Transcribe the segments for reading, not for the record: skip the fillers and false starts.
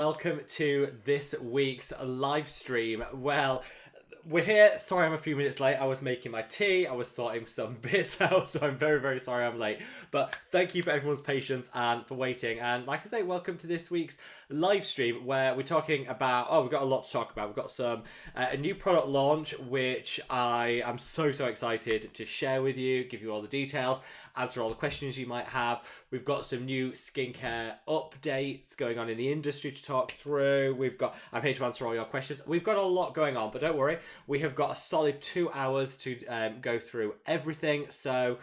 Welcome to this week's live stream. Well, we're here. Sorry I'm a few minutes late. I was making my tea. I was sorting some bits out, so I'm very, very sorry I'm late. But thank you for everyone's patience and for waiting. And like I say, welcome to this week's live stream where we're talking about, we've got a lot to talk about. We've got some a new product launch, which I am so excited to share with you, give you all the details, answer all the questions you might have. We've got some new skincare updates going on in the industry to talk through. I'm here to answer all your questions. We've got a lot going on, but don't worry, we have got a solid 2 hours to go through everything. So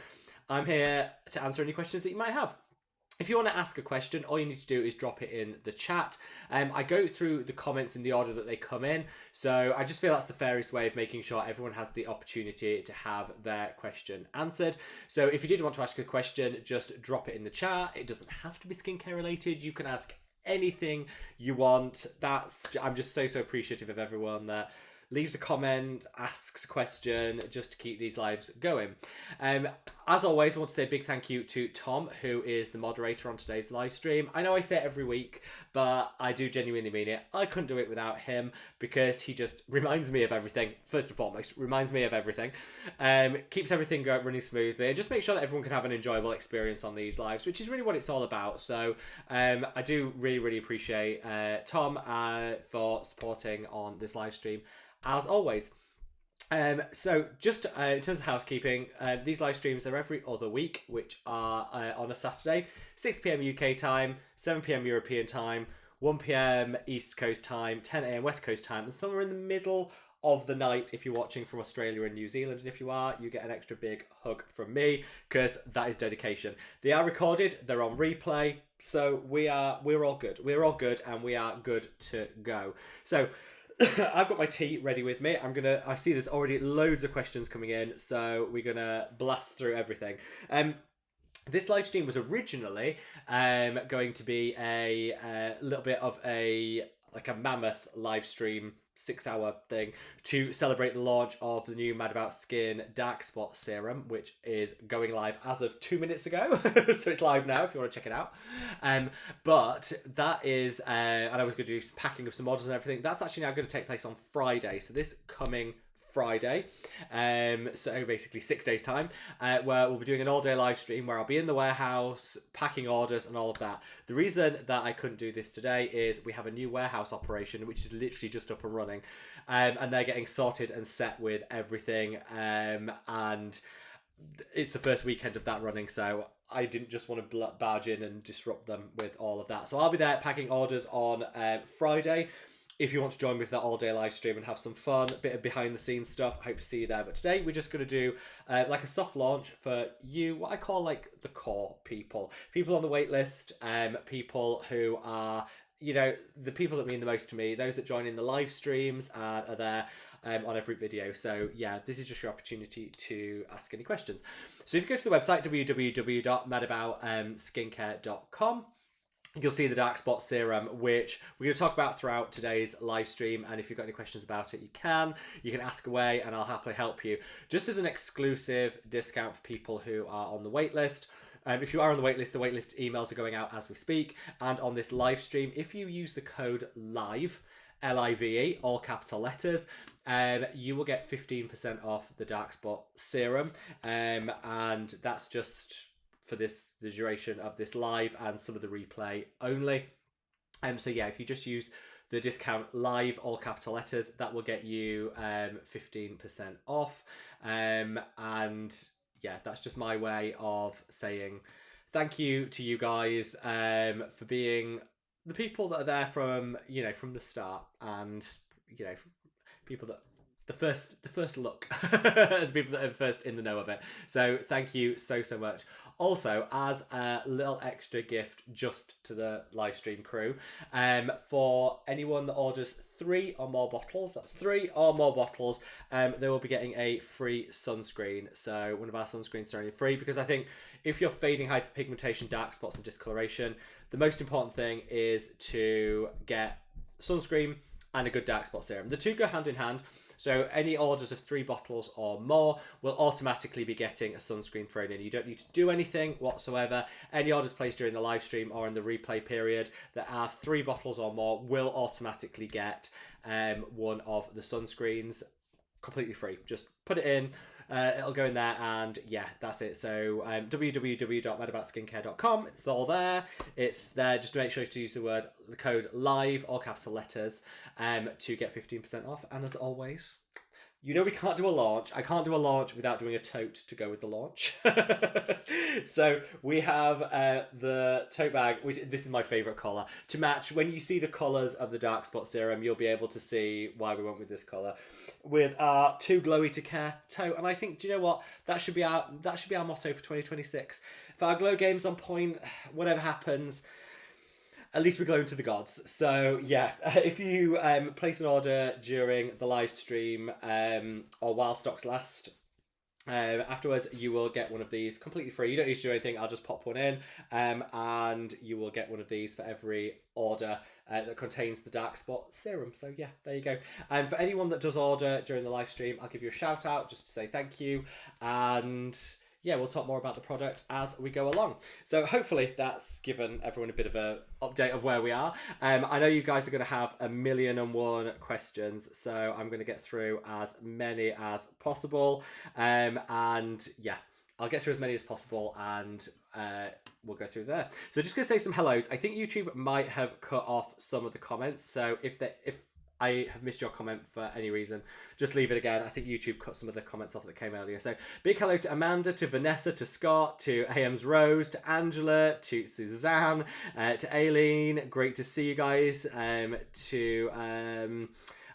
I'm here to answer any questions that you might have. If you want to ask a question, all you need to do is drop it in the chat. I go through the comments in the order that they come in. So I just feel that's the fairest way of making sure everyone has the opportunity to have their question answered. So if you did want to ask a question, just drop it in the chat. It doesn't have to be skincare related. You can ask anything you want. I'm just so appreciative of everyone that leaves a comment, asks a question, just to keep these lives going. As always, I want to say a big thank you to Tom, who is the moderator on today's live stream. I know I say it every week, but I do genuinely mean it. I couldn't do it without him because he just reminds me of everything. First and foremost, reminds me of everything. Keeps everything running smoothly and just make sure that everyone can have an enjoyable experience on these lives, which is really what it's all about. So I do really appreciate Tom for supporting on this live stream, as always. So just in terms of housekeeping, these live streams are every other week, which are on a Saturday, 6 p.m. UK time, 7 p.m. European time, 1 p.m. East Coast time, 10 a.m. West Coast time, and somewhere in the middle of the night if you're watching from Australia and New Zealand. And if you are, you get an extra big hug from me, because that is dedication. They are recorded, they're on replay, so we're all good. We're all good, and we are good to go. So I've got my tea ready with me. I see there's already loads of questions coming in, so we're gonna blast through everything. This live stream was originally going to be a little bit of a mammoth live stream, 6-hour thing to celebrate the launch of the new madaboutskin dark spot serum, which is going live as of 2 minutes ago. So it's live now if you want to check it out. But that is, and I was going to do packing of some models and everything. That's actually now going to take place on Friday. So this coming Friday, so basically 6 days time, where we'll be doing an all-day live stream where I'll be in the warehouse packing orders and all of that. The reason that I couldn't do this today is we have a new warehouse operation which is literally just up and running, and they're getting sorted and set with everything, and it's the first weekend of that running, so I didn't just want to barge in and disrupt them with all of that. So I'll be there packing orders on Friday. If you want to join me for that all-day live stream and have some fun, a bit of behind-the-scenes stuff, I hope to see you there. But today, we're just going to do like a soft launch for you, what I call like the core people. People on the wait list, people who are, the people that mean the most to me, those that join in the live streams and are there on every video. So yeah, this is just your opportunity to ask any questions. So if you go to the website, www.madaboutskin.com, you'll see the dark spot serum, which we're going to talk about throughout today's live stream. And if you've got any questions about it, you can ask away and I'll happily help you. Just as an exclusive discount for people who are on the wait list. If you are on the waitlist, the waitlist emails are going out as we speak. And on this live stream, if you use the code LIVE, L-I-V-E, all capital letters, you will get 15% off the dark spot serum. And that's just for the duration of this live and some of the replay only. So yeah, if you just use the discount LIVE, all capital letters, that will get you 15% off. And yeah, that's just my way of saying thank you to you guys for being the people that are there from the start, and people that the first look, the people that are first in the know of it. So thank you so much. Also, as a little extra gift just to the live stream crew, for anyone that orders 3 or more bottles, that's 3 or more bottles, they will be getting a free sunscreen. So one of our sunscreens are only free, because I think if you're fading hyperpigmentation, dark spots and discoloration, the most important thing is to get sunscreen and a good dark spot serum. The two go hand in hand. So any orders of 3 bottles or more will automatically be getting a sunscreen thrown in. You don't need to do anything whatsoever. Any orders placed during the live stream or in the replay period that are 3 bottles or more will automatically get one of the sunscreens completely free. Just put it in. It'll go in there, and yeah, that's it. So www.madaboutskin.com, it's all there. It's there. Just make sure to use the code LIVE, all capital letters, to get 15% off. And as always, you know we can't do a launch. I can't do a launch without doing a tote to go with the launch. So we have the tote bag, which this is my favourite colour. To match, when you see the colours of the Dark Spot Serum, you'll be able to see why we went with this colour. With our Too Glowy to Care tote. And I think, do you know what? That should be our motto for 2026. If our glow game's on point, whatever happens, at least we're glowing to the gods. So yeah, if you place an order during the live stream or while stocks last, afterwards you will get one of these completely free. You don't need to do anything. I'll just pop one in, and you will get one of these for every order that contains the Dark Spot Serum. So yeah, there you go. And for anyone that does order during the live stream, I'll give you a shout out just to say thank you. And yeah, we'll talk more about the product as we go along. So hopefully that's given everyone a bit of an update of where we are. I know you guys are going to have 1,000,001 questions, so I'm going to get through as many as possible. And yeah, I'll get through as many as possible, and we'll go through there. So just going to say some hellos. I think YouTube might have cut off some of the comments, so if I have missed your comment for any reason, just leave it again. I think YouTube cut some of the comments off that came earlier. So big hello to Amanda, to Vanessa, to Scott, to AM's Rose, to Angela, to Suzanne, to Aileen. Great to see you guys. To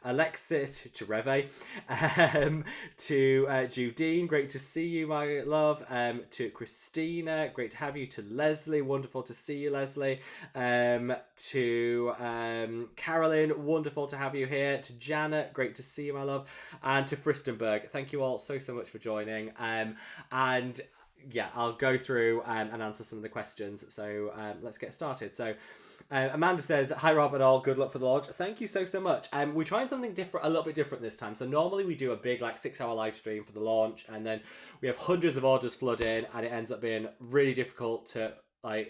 Alexis, to Reve, to Judine, great to see you, my love, to Christina, great to have you, to Leslie, wonderful to see you, Leslie, to Carolyn, wonderful to have you here, to Janet, great to see you, my love, and to Fristenberg, thank you all so much for joining, and yeah, I'll go through and answer some of the questions, so let's get started. So Amanda says, hi Rob and all, good luck for the launch. Thank you so much. We're trying something different, a little bit different this time. So normally we do a big 6-hour live stream for the launch, and then we have hundreds of orders flood in, and it ends up being really difficult to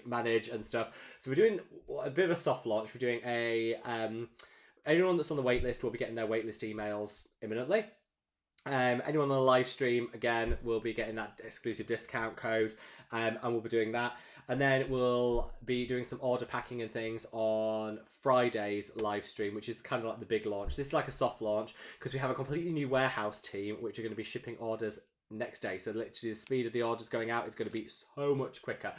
manage and stuff. So we're doing a bit of a soft launch. We're doing a anyone that's on the waitlist will be getting their waitlist emails imminently. Anyone on the live stream, again, will be getting that exclusive discount code, and we'll be doing that. And then we'll be doing some order packing and things on Friday's live stream, which is kind of like the big launch. This is like a soft launch because we have a completely new warehouse team, which are going to be shipping orders next day. So literally the speed of the orders going out is going to be so much quicker,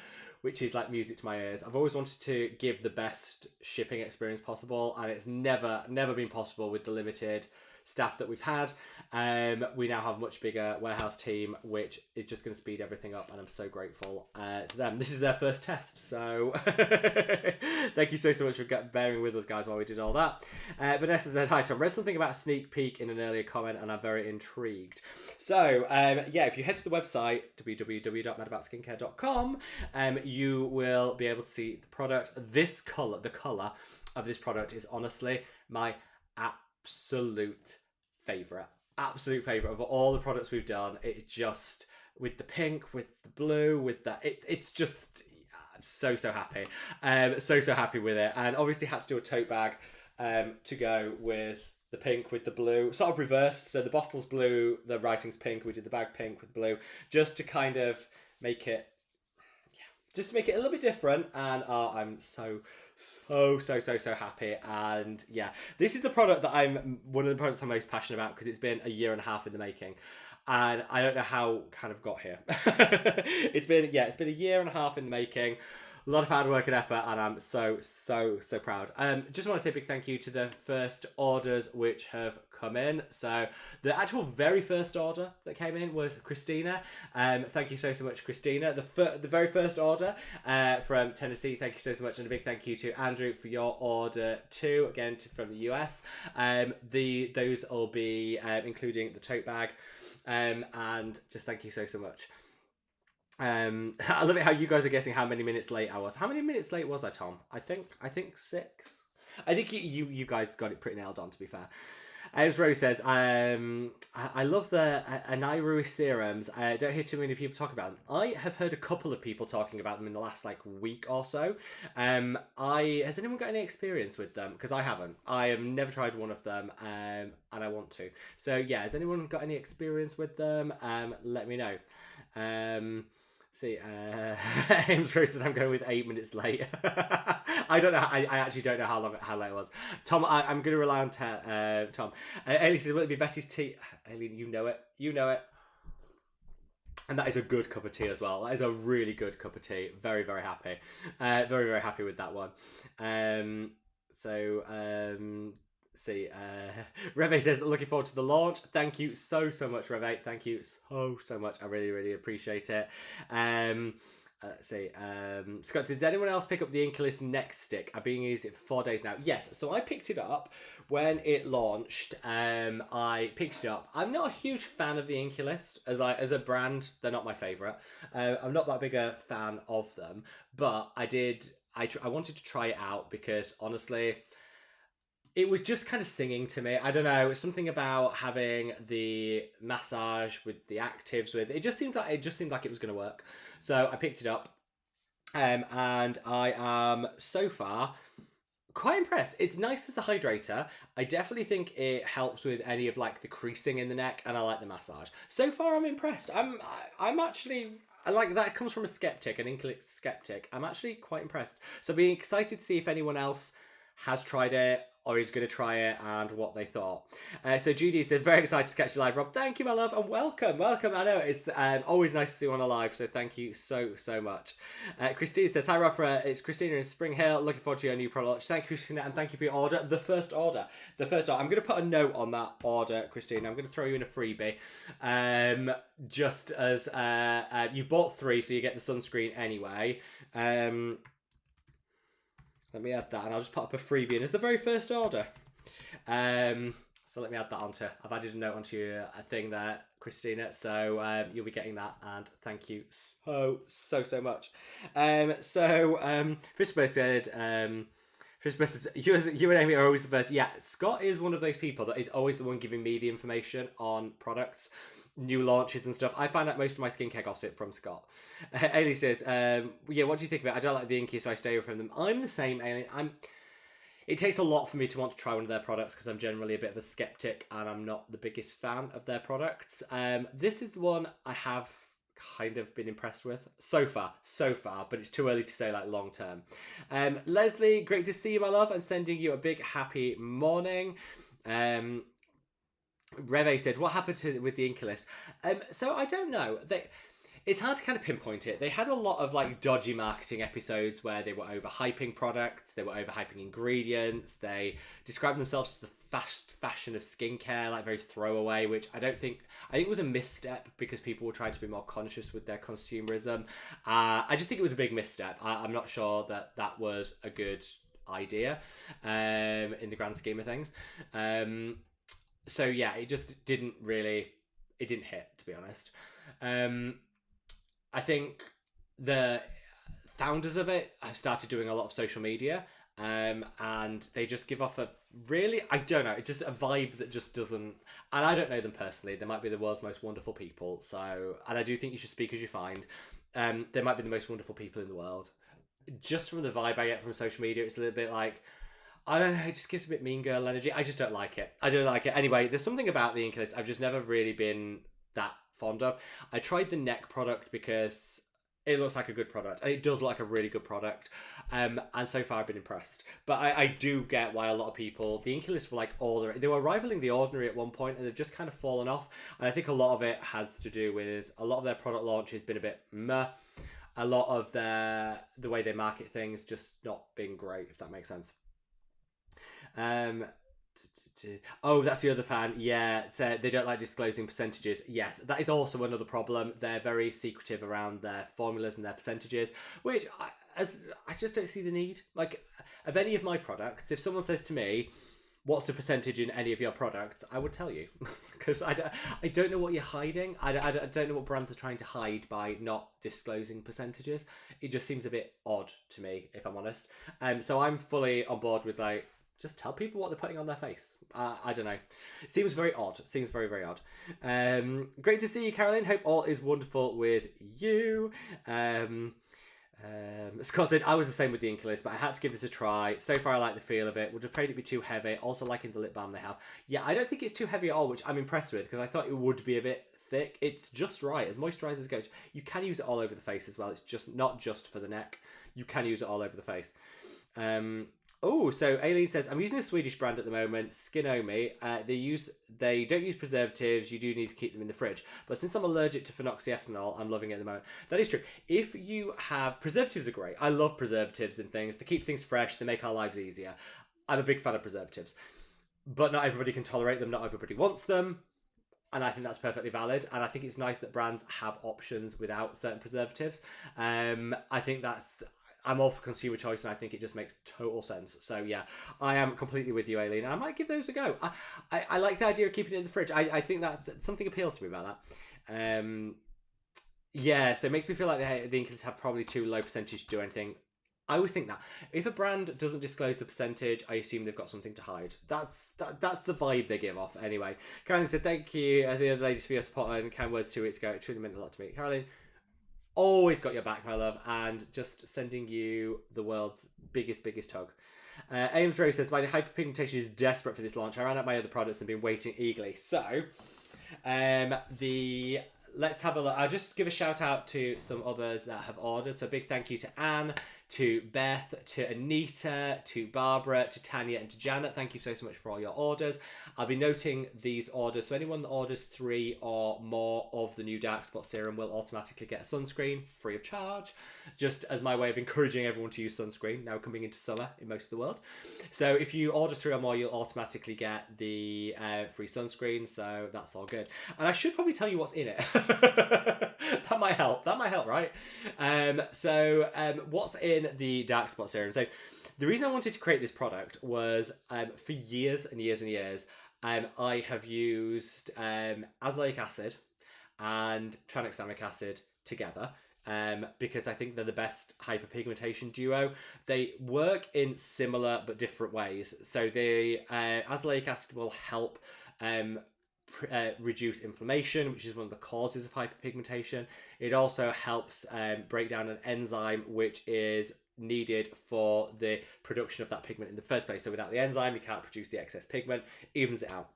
which is like music to my ears. I've always wanted to give the best shipping experience possible, and it's never been possible with the limited staff that we've had. We now have a much bigger warehouse team, which is just going to speed everything up, and I'm so grateful to them. This is their first test, so thank you so much for bearing with us, guys, while we did all that. Vanessa said, hi Tom, read something about a sneak peek in an earlier comment, and I'm very intrigued. So yeah, if you head to the website www.madaboutskin.com, you will be able to see the product. This colour, the colour of this product is honestly my absolute favourite of all the products we've done. It just, with the pink, with the blue, with that, it's just, I'm so happy, so happy with it. And obviously had to do a tote bag to go with the pink with the blue, sort of reversed. So the bottle's blue, the writing's pink, we did the bag pink with blue, just to kind of make it, just to make it a little bit different. And I'm so happy. And yeah, this is the product that one of the products I'm most passionate about, because it's been 1.5 years in the making, and I don't know how kind of got here. It's been 1.5 years in the making, a lot of hard work and effort, and I'm so proud. Just want to say a big thank you to the first orders which have come in. So the actual very first order that came in was Christina. Thank you so much, Christina. The very first order from Tennessee. Thank you so much, and a big thank you to Andrew for your order too, again from the US. Those will be including the tote bag, and just thank you so much. I love it how you guys are guessing how many minutes late I was. How many minutes late was I, Tom? I think 6. I think you guys got it pretty nailed on, to be fair. Rose says, I love the Anairu serums. I don't hear too many people talk about them. I have heard a couple of people talking about them in the last like week or so. Has anyone got any experience with them? Because I haven't. I have never tried one of them, and I want to. So yeah, has anyone got any experience with them? Let me know. See, Ames Rose says I'm going with 8 minutes late. I don't know. I actually don't know how late it was. Tom, I'm going to rely on Tom. Ailey says, will it be Betty's tea? Ailey, you know it. You know it. And that is a good cup of tea as well. That is a really good cup of tea. Very, very happy. Very, very happy with that one. See, Reve says, looking forward to the launch. Thank you so much, Reve. Thank you so much. I really, really appreciate it. Scott, did anyone else pick up the Inky neck stick? I've been using it for 4 days now. Yes, so I picked it up when it launched. I picked it up. I'm not a huge fan of the Inky as a brand. They're not my favourite. I'm not that big a fan of them, but I wanted to try it out because honestly, it was just kind of singing to me. I don't know. It's something about having the massage with the actives with it. Just seemed like it was going to work. So I picked it up, and I am so far quite impressed. It's nice as a hydrator. I definitely think it helps with any of like the creasing in the neck, and I like the massage. So far, I'm impressed. I'm actually. I like that. It comes from a skeptic, an Inky skeptic. I'm actually quite impressed. So being excited to see if anyone else has tried it or is going to try it and what they thought. So Judy said, very excited to catch you live, Rob. Thank you, my love, and welcome. I know it's always nice to see you on a live, so thank you so much. Christina says, hi, Rob. It's Christina in Spring Hill. Looking forward to your new product. Thank you, Christina, and thank you for your order. The first order. I'm going to put a note on that order, Christina. I'm going to throw you in a freebie. Just as you bought 3, so you get the sunscreen anyway. Let me add that, and I'll just put up a freebie in as the very first order. So let me add that onto. I've added a note onto your thing there, Christina. So you'll be getting that, and thank you so much. Christopher said, Christopher says, you and Amy are always the first. Yeah, Scott is one of those people that is always the one giving me the information on products, new launches and stuff. I find out most of my skincare gossip from Scott. Ailey says, yeah, what do you think of it? I don't like the Inky, so I stay away from them. I'm the same, Ailey. It takes a lot for me to want to try one of their products because I'm generally a bit of a skeptic and I'm not the biggest fan of their products. This is the one I have kind of been impressed with so far, but it's too early to say like long term. Leslie, great to see you, my love, and sending you a big happy morning. Reve said, what happened with the Inky list? So I don't know. It's hard to kind of pinpoint it. They had a lot of like dodgy marketing episodes where they were overhyping products, they were overhyping ingredients, they described themselves as the fast fashion of skincare, like very throwaway, which I think was a misstep because people were trying to be more conscious with their consumerism. I just think it was a big misstep. I'm not sure that was a good idea in the grand scheme of things. So yeah, it just didn't hit, to be honest. I think the founders of it have started doing a lot of social media, and they just give off I don't know, it's just a vibe that just doesn't, and I don't know them personally. They might be the world's most wonderful people, and I do think you should speak as you find. They might be the most wonderful people in the world. Just from the vibe I get from social media, it's a little bit like, I don't know, it just gives a bit mean girl energy. I just don't like it. Anyway, there's something about the Inky list I've just never really been that fond of. I tried the neck product because it looks like a good product, and it does look like a really good product. And so far I've been impressed. But I do get why a lot of people, the Inky list were like they were rivaling the Ordinary at one point, and they've just kind of fallen off. And I think a lot of it has to do with a lot of their product launch has been a bit meh. A lot of the way they market things just not being great, if that makes sense. Oh, that's the other fan. Yeah, so they don't like disclosing percentages. Yes, that is also another problem. They're very secretive around their formulas and their percentages, which I just don't see the need. Like, of any of my products, if someone says to me, what's the percentage in any of your products, I would tell you. Because I don't know what you're hiding. I don't know what brands are trying to hide by not disclosing percentages. It just seems a bit odd to me, if I'm honest. So I'm fully on board with like, just tell people what they're putting on their face. I don't know. It seems very odd. It seems very, very odd. Great to see you, Caroline. Hope all is wonderful with you. Scott said, I was the same with the Inky list, but I had to give this a try. So far, I like the feel of it. Would have prayed it'd be too heavy. Also liking the lip balm they have. Yeah, I don't think it's too heavy at all, which I'm impressed with, because I thought it would be a bit thick. It's just right. As moisturizers go, you can use it all over the face as well. It's just not just for the neck. You can use it all over the face. Oh, so Aileen says, I'm using a Swedish brand at the moment, Skinomi. They don't use preservatives. You do need to keep them in the fridge. But since I'm allergic to phenoxyethanol, I'm loving it at the moment. That is true. If you have... Preservatives are great. I love preservatives and things. They keep things fresh. They make our lives easier. I'm a big fan of preservatives. But not everybody can tolerate them. Not everybody wants them. And I think that's perfectly valid. And I think it's nice that brands have options without certain preservatives. I think that's... I'm all for consumer choice, and I think it just makes total sense. So yeah, I am completely with you, Aileen. I might give those a go. I like the idea of keeping it in the fridge. I think that something appeals to me about that. Yeah, so it makes me feel like the Inklys have probably too low percentage to do anything. I always think that if a brand doesn't disclose the percentage, I assume they've got something to hide. That's the vibe they give off. Anyway, Caroline said, thank you, the other ladies, for your support and kind words 2 weeks ago. It truly meant a lot to me. Caroline, always got your back, my love, and just sending you the world's biggest hug. Ames Rose says, my hyperpigmentation is desperate for this launch. I ran out my other products and been waiting eagerly. So, let's have a look. I'll just give a shout out to some others that have ordered. So, a big thank you to Anne, to Beth, to Anita, to Barbara, to Tanya, and to Janet. Thank you so much for all your orders. I'll be noting these orders. So anyone that orders 3 or more of the new Dark Spot Serum will automatically get a sunscreen free of charge, just as my way of encouraging everyone to use sunscreen now coming into summer in most of the world. So if you order 3 or more, you'll automatically get the free sunscreen. So that's all good. And I should probably tell you what's in it. That might help. That might help, right? What's in the Dark Spot Serum? So the reason I wanted to create this product was for years and years and years, I have used azelaic acid and tranexamic acid together because I think they're the best hyperpigmentation duo. They work in similar but different ways. So the azelaic acid will help reduce inflammation, which is one of the causes of hyperpigmentation. It also helps break down an enzyme which is needed for the production of that pigment in the first place. So without the enzyme, you can't produce the excess pigment, evens it out.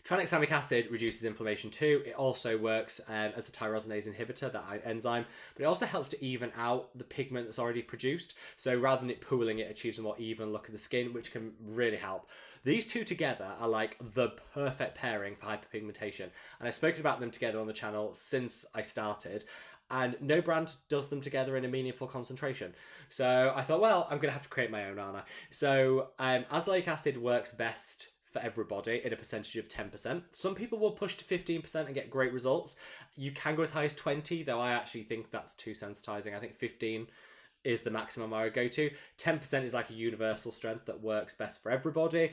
Tranexamic acid reduces inflammation too. It also works as a tyrosinase inhibitor, that enzyme, but it also helps to even out the pigment that's already produced. So rather than it pooling, it achieves a more even look of the skin, which can really help. These two together are like the perfect pairing for hyperpigmentation. And I've spoken about them together on the channel since I started. And no brand does them together in a meaningful concentration. So I thought, well, I'm going to have to create my own, aren't I? So azelaic acid works best for everybody in a percentage of 10%. Some people will push to 15% and get great results. You can go as high as 20, though I actually think that's too sensitizing. I think 15 is the maximum I would go to. 10% is like a universal strength that works best for everybody.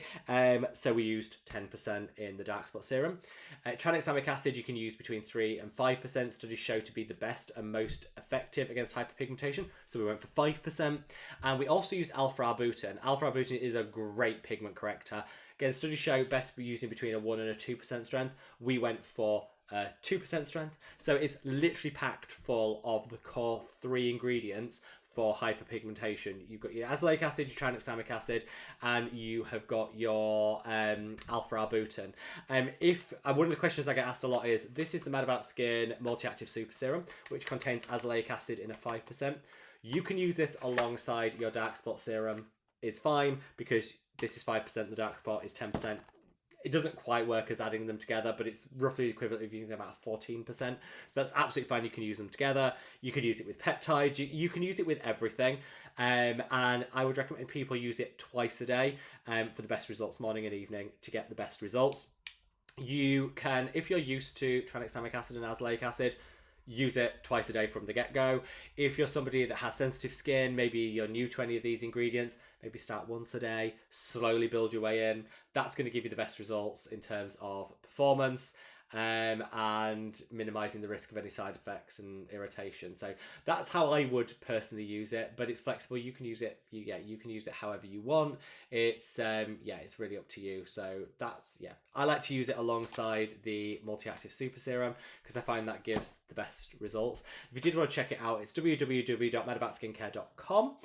So we used 10% in the Dark Spot Serum. Tranexamic acid you can use between 3 and 5%. Studies show to be the best and most effective against hyperpigmentation. So we went for 5%. And we also used alpha-arbutin. Alpha-arbutin is a great pigment corrector. Again, studies show best for using between a 1 and a 2% strength. We went for 2% strength. So it's literally packed full of the core 3 ingredients for hyperpigmentation. You've got your azelaic acid, your tranexamic acid, and you have got your alpha-arbutin. One of the questions I get asked a lot is, this is the madaboutskin multi-active super serum, which contains azelaic acid in a 5%. You can use this alongside your Dark Spot Serum. It's fine because this is 5%, the Dark Spot is 10%. It doesn't quite work as adding them together, but it's roughly equivalent if you think about 14%. So that's absolutely fine. You can use them together. You can use it with peptides. You can use it with everything. And I would recommend people use it twice a day for the best results, morning and evening, to get the best results. You can, if you're used to tranexamic acid and azelaic acid, use it twice a day from the get-go. If you're somebody that has sensitive skin, maybe you're new to any of these ingredients, maybe start once a day, slowly build your way in. That's going to give you the best results in terms of performance. and minimizing the risk of any side effects and irritation. So that's how I would personally use it, but it's flexible. You can use it, you can use it however you want. It's it's really up to you. So that's, I like to use it alongside the multi-active super serum because I find that gives the best results. If you did want to check it out, it's www.madaboutskin.com.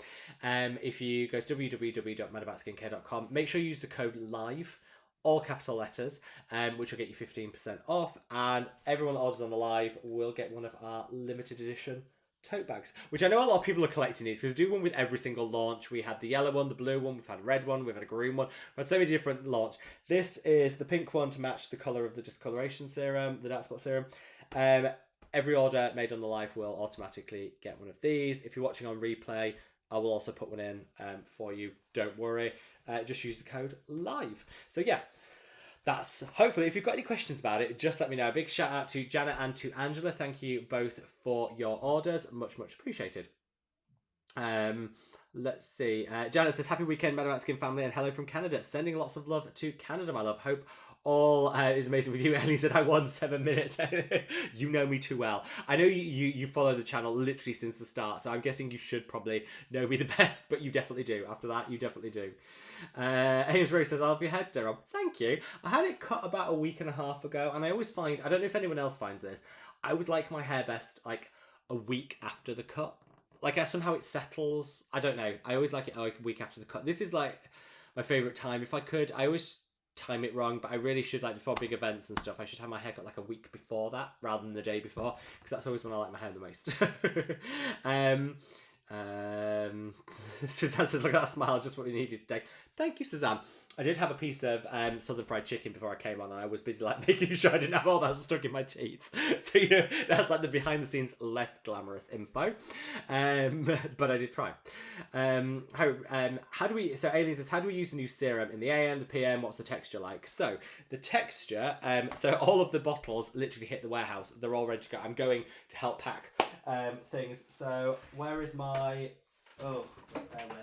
If you go to www.madaboutskin.com, make sure you use the code LIVE, all capital letters, which will get you 15% off, and everyone that orders on the live will get one of our limited edition tote bags, which I know a lot of people are collecting these because we do one with every single launch. We had the yellow one, the blue one, we've had a red one, we've had a green one, we've had so many different launch. This is the pink one to match the colour of the discoloration serum, the dark spot serum. Every order made on the live will automatically get one of these. If you're watching on replay, I will also put one in for you, don't worry. Just use the code LIVE. So yeah, that's hopefully, if you've got any questions about it, just let me know. A big shout out to Janet and to Angela. Thank you both for your orders. Much appreciated. Let's see. Janet says, happy weekend, Madam Skin family, and hello from Canada. Sending lots of love to Canada, my love. Hope all is amazing with you. Ellie said, I won 7 minutes. You know me too well. I know you follow the channel literally since the start, so I'm guessing you should probably know me the best, but you definitely do. After that, you definitely do. Ames Rose says, I love your head, Rob. Thank you. I had it cut about a week and a half ago, and I always find, I don't know if anyone else finds this, I always like my hair best like a week after the cut. Like somehow it settles. I don't know. I always like it like a week after the cut. This is like my favourite time. If I could, I always time it wrong, but I really should, like before big events and stuff, I should have my haircut like a week before that rather than the day before, because that's always when I like my hair the most. Suzanne says, look at that smile, just what we needed today. Thank you, Suzanne. I did have a piece of southern fried chicken before I came on, and I was busy like making sure I didn't have all that stuck in my teeth. So that's like the behind the scenes less glamorous info, but I did try. How do we? So Aileen says, how do we use the new serum in the AM, the PM? What's the texture like? So the texture, so all of the bottles literally hit the warehouse. They're all ready to go. I'm going to help pack things. So where is my? Oh, bear with.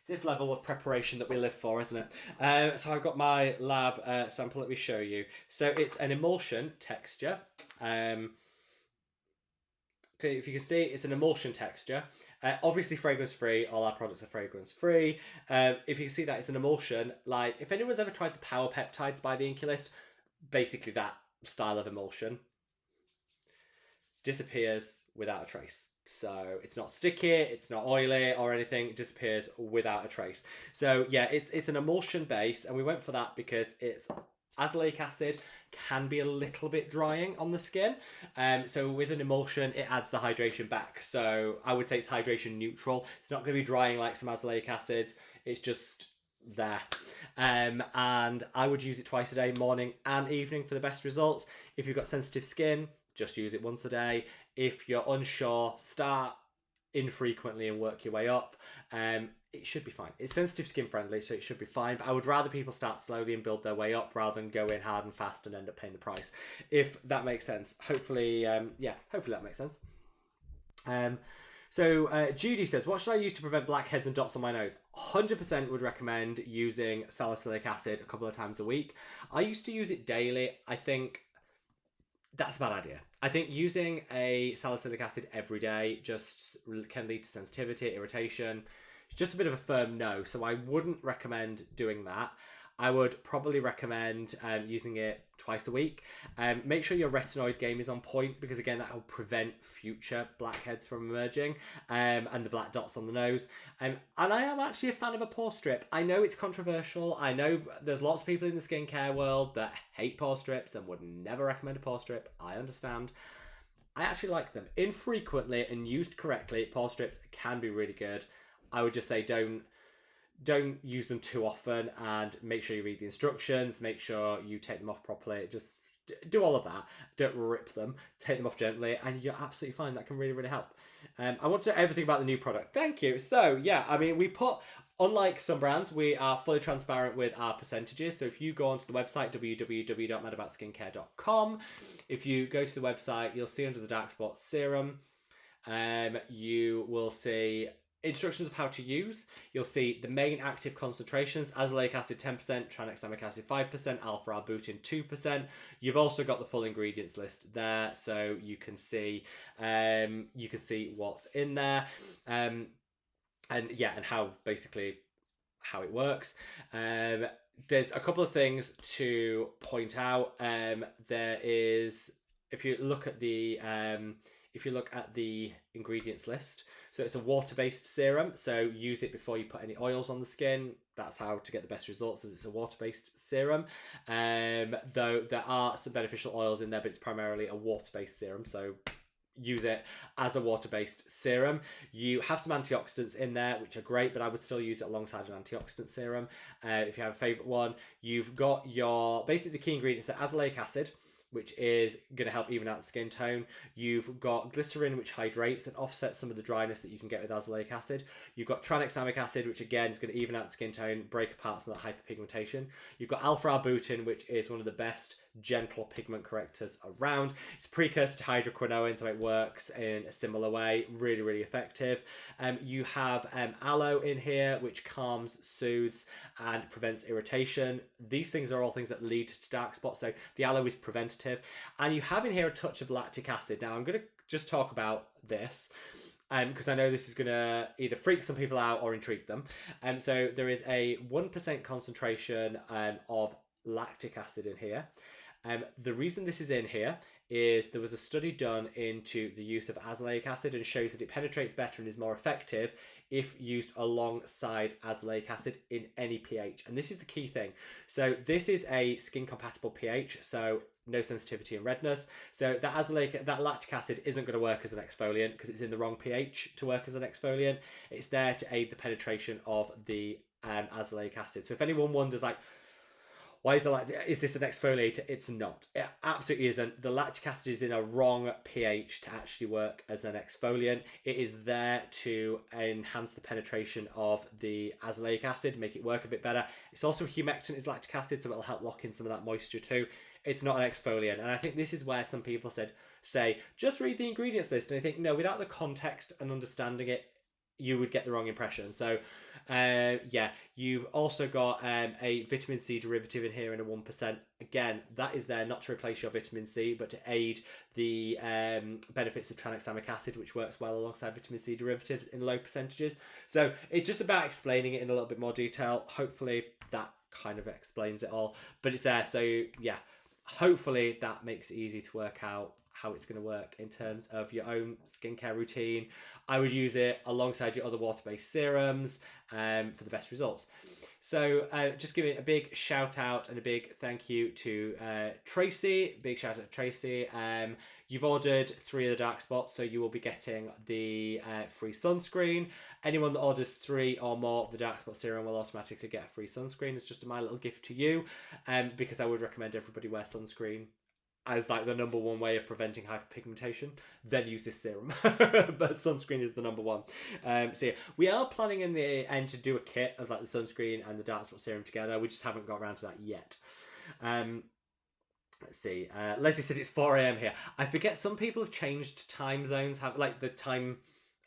This level of preparation that we live for, isn't it? So I've got my lab sample. Let me show you. So it's an emulsion texture. Okay, if you can see, it's an emulsion texture. Obviously fragrance free. All our products are fragrance free. If you can see that, it's an emulsion. Like if anyone's ever tried the Power Peptides by the Inky List, basically that style of emulsion disappears without a trace. So it's not sticky, it's not oily or anything, it disappears without a trace. So yeah, it's an emulsion base, and we went for that because it's azelaic acid, can be a little bit drying on the skin. So with an emulsion, it adds the hydration back. So I would say it's hydration neutral. It's not going to be drying like some azelaic acids, it's just there. And I would use it twice a day, morning and evening, for the best results. If you've got sensitive skin, just use it once a day. If you're unsure, start infrequently and work your way up. It should be fine. It's sensitive skin friendly, so it should be fine. But I would rather people start slowly and build their way up rather than go in hard and fast and end up paying the price. If that makes sense. Hopefully, hopefully that makes sense. So Judy says, what should I use to prevent blackheads and dots on my nose? 100% would recommend using salicylic acid a couple of times a week. I used to use it daily. I think that's a bad idea. I think using a salicylic acid every day just can lead to sensitivity, irritation. It's just a bit of a firm no, so I wouldn't recommend doing that. I would probably recommend using it twice a week. Make sure your retinoid game is on point, because again, that will prevent future blackheads from emerging, and the black dots on the nose. And I am actually a fan of a pore strip. I know it's controversial. I know there's lots of people in the skincare world that hate pore strips and would never recommend a pore strip. I understand. I actually like them. Infrequently and used correctly, pore strips can be really good. I would just say don't use them too often, and make sure you read the instructions, make sure you take them off properly. Just do all of that. Don't rip them, take them off gently, and you're absolutely fine. That can really, really help. I want to know everything about the new product. Thank you. So yeah, I mean, unlike some brands, we are fully transparent with our percentages. So if you go onto the website, www.madaboutskin.com, if you go to the website, you'll see under the dark spot serum, you will see instructions of how to use. You'll see the main active concentrations: azelaic acid 10%, tranexamic acid 5%, alpha-arbutin 2%. You've also got the full ingredients list there, so you can see what's in there, and how how it works. There's a couple of things to point out. There is, if you look at the ingredients list, so it's a water-based serum, so use it before you put any oils on the skin. That's how to get the best results, as it's a water-based serum. Though there are some beneficial oils in there, but it's primarily a water-based serum, so use it as a water-based serum. You have some antioxidants in there, which are great, but I would still use it alongside an antioxidant serum. If you have a favorite one, you've got basically the key ingredients are azelaic acid, which is going to help even out the skin tone. You've got glycerin, which hydrates and offsets some of the dryness that you can get with azelaic acid. You've got tranexamic acid, which again is going to even out the skin tone, break apart some of that hyperpigmentation. You've got alpha-arbutin, which is one of the best gentle pigment correctors around. It's a precursor to hydroquinone, so it works in a similar way. Really, really effective. You have aloe in here, which calms, soothes, and prevents irritation. These things are all things that lead to dark spots, so the aloe is preventative. And you have in here a touch of lactic acid. Now I'm going to just talk about this, because I know this is going to either freak some people out or intrigue them. So there is a 1% concentration of lactic acid in here. The reason this is in here is there was a study done into the use of azelaic acid, and shows that it penetrates better and is more effective if used alongside azelaic acid in any pH. And this is the key thing. So this is a skin compatible pH, so no sensitivity and redness. So that lactic acid isn't going to work as an exfoliant because it's in the wrong pH to work as an exfoliant. It's there to aid the penetration of the azelaic acid. So if anyone wonders, like, why is this an exfoliator? It's not. It absolutely isn't. The lactic acid is in a wrong pH to actually work as an exfoliant. It is there to enhance the penetration of the azelaic acid, make it work a bit better. It's also humectant, is lactic acid, so it'll help lock in some of that moisture too. It's not an exfoliant. And I think this is where some people say, just read the ingredients list. And I think, no, without the context and understanding it, you would get the wrong impression. So you've also got a vitamin C derivative in here in a 1%. Again, that is there not to replace your vitamin C, but to aid the benefits of tranexamic acid, which works well alongside vitamin C derivatives in low percentages. So it's just about explaining it in a little bit more detail. Hopefully that kind of explains it all, but it's there. So yeah, hopefully that makes it easy to work out how it's going to work in terms of your own skincare routine. I would use it alongside your other water-based serums for the best results. So just giving a big shout out and a big thank you to Tracy. Big shout out to Tracy. You've ordered 3 of the dark spots, so you will be getting the free sunscreen. Anyone that orders 3 or more of the dark spot serum will automatically get a free sunscreen. It's just my little gift to you, because I would recommend everybody wear sunscreen as like the number one way of preventing hyperpigmentation. Then use this serum. But sunscreen is the number one. So yeah, we are planning in the end to do a kit of like the sunscreen and the dark spot serum together. We just haven't got around to that yet. Let's see. Leslie said it's 4 a.m. here. I forget some people have changed time zones. Have like the time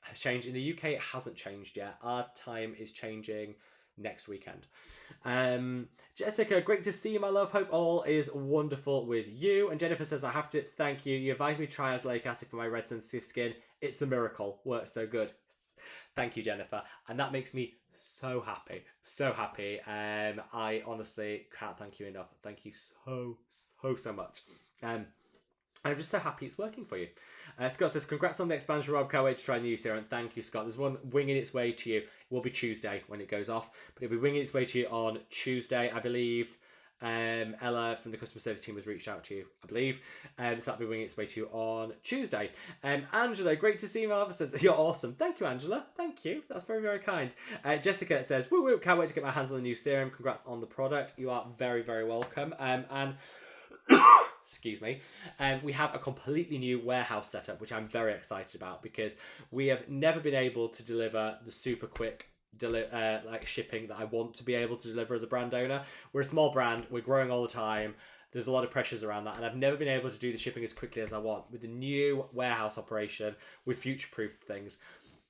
has changed. In the UK, it hasn't changed yet. Our time is changing next weekend. Jessica, great to see you, my love. Hope all is wonderful with you. And Jennifer says, I have to thank you. You advised me to try azelaic acid for my red sensitive skin. It's a miracle. Works so good. Thank you, Jennifer. And that makes me so happy. So happy. I honestly can't thank you enough. Thank you so much. I'm just so happy it's working for you. Scott says, congrats on the expansion, Rob. Can't wait to try new serum. Thank you, Scott. There's one winging its way to you. It will be Tuesday when it goes off, but it'll be winging its way to you on Tuesday. I believe Ella from the customer service team has reached out to you, I believe. So that'll be winging its way to you on Tuesday. Angela, great to see you, Marva says, you're awesome. Thank you, Angela. Thank you. That's very, very kind. Jessica says, woo woo, can't wait to get my hands on the new serum. Congrats on the product. You are very, very welcome. And excuse me, we have a completely new warehouse setup, which I'm very excited about, because we have never been able to deliver the super quick shipping that I want to be able to deliver as a brand owner. We're a small brand, we're growing all the time. there's a lot of pressures around that, and I've never been able to do the shipping as quickly as I want. With the new warehouse operation, with future-proof things,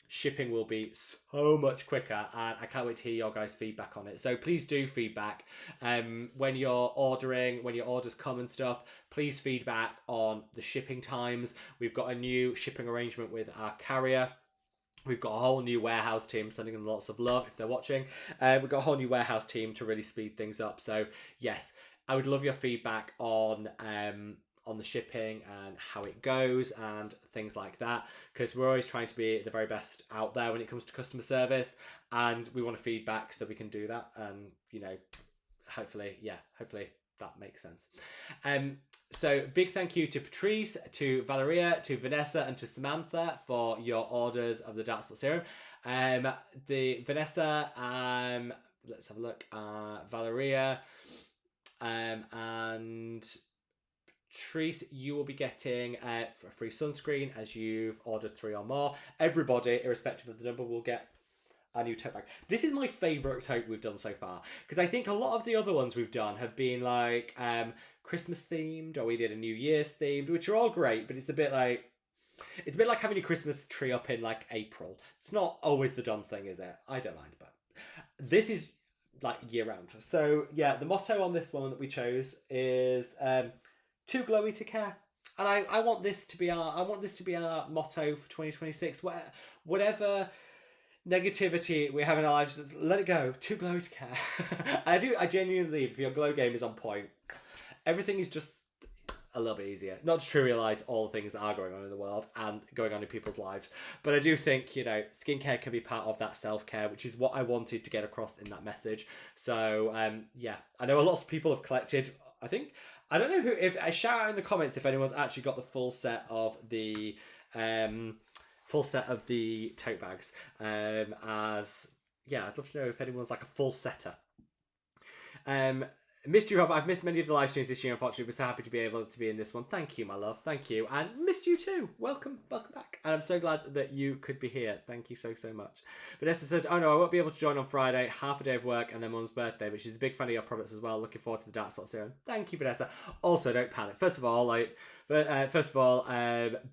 shipping will be so much quicker, and I can't wait to hear your guys' feedback on it. So please do feedback when you're ordering, when your orders come and stuff. Please feedback on the shipping times. We've got a new shipping arrangement with our carrier. We've got a whole new warehouse team, sending them lots of love if they're watching. We've got a whole new warehouse team to really speed things up. So yes, I would love your feedback on the shipping and how it goes and things like that, because we're always trying to be the very best out there when it comes to customer service, and we want feedback so we can do that. And hopefully that makes sense. So big thank you to Patrice, to Valeria, to Vanessa, and to Samantha for your orders of the Dark Spot Serum. The Vanessa, let's have a look. Valeria, and Patrice, you will be getting a free sunscreen as you've ordered 3 or more. Everybody, irrespective of the number, will get a new tote bag. This is my favourite tote we've done so far, because I think a lot of the other ones we've done have been like Christmas themed, or we did a New Year's themed, which are all great, but it's a bit like having a Christmas tree up in like April. It's not always the done thing, is it? I don't mind, but this is like year round. So yeah, the motto on this one that we chose is too glowy to care. And I want this to be our motto for 2026. Whatever negativity we have in our lives, just let it go. Too glowy to care. I genuinely believe if your glow game is on point, everything is just a little bit easier. Not to trivialize all the things that are going on in the world and going on in people's lives, but I do think, skincare can be part of that self-care, which is what I wanted to get across in that message. So yeah, I know a lot of people have collected, I don't know if I shout out in the comments if anyone's actually got the full set of the tote bags. I'd love to know if anyone's like a full setter. Missed you, Rob. I've missed many of the live streams this year, unfortunately. We're so happy to be able to be in this one. Thank you, my love. Thank you. And missed you too. Welcome back. And I'm so glad that you could be here. Thank you so much. Vanessa said, oh no, I won't be able to join on Friday. Half a day of work and then Mum's birthday, but she's a big fan of your products as well. Looking forward to the Dark Spot Serum. Thank you, Vanessa. Also, don't panic. First of all,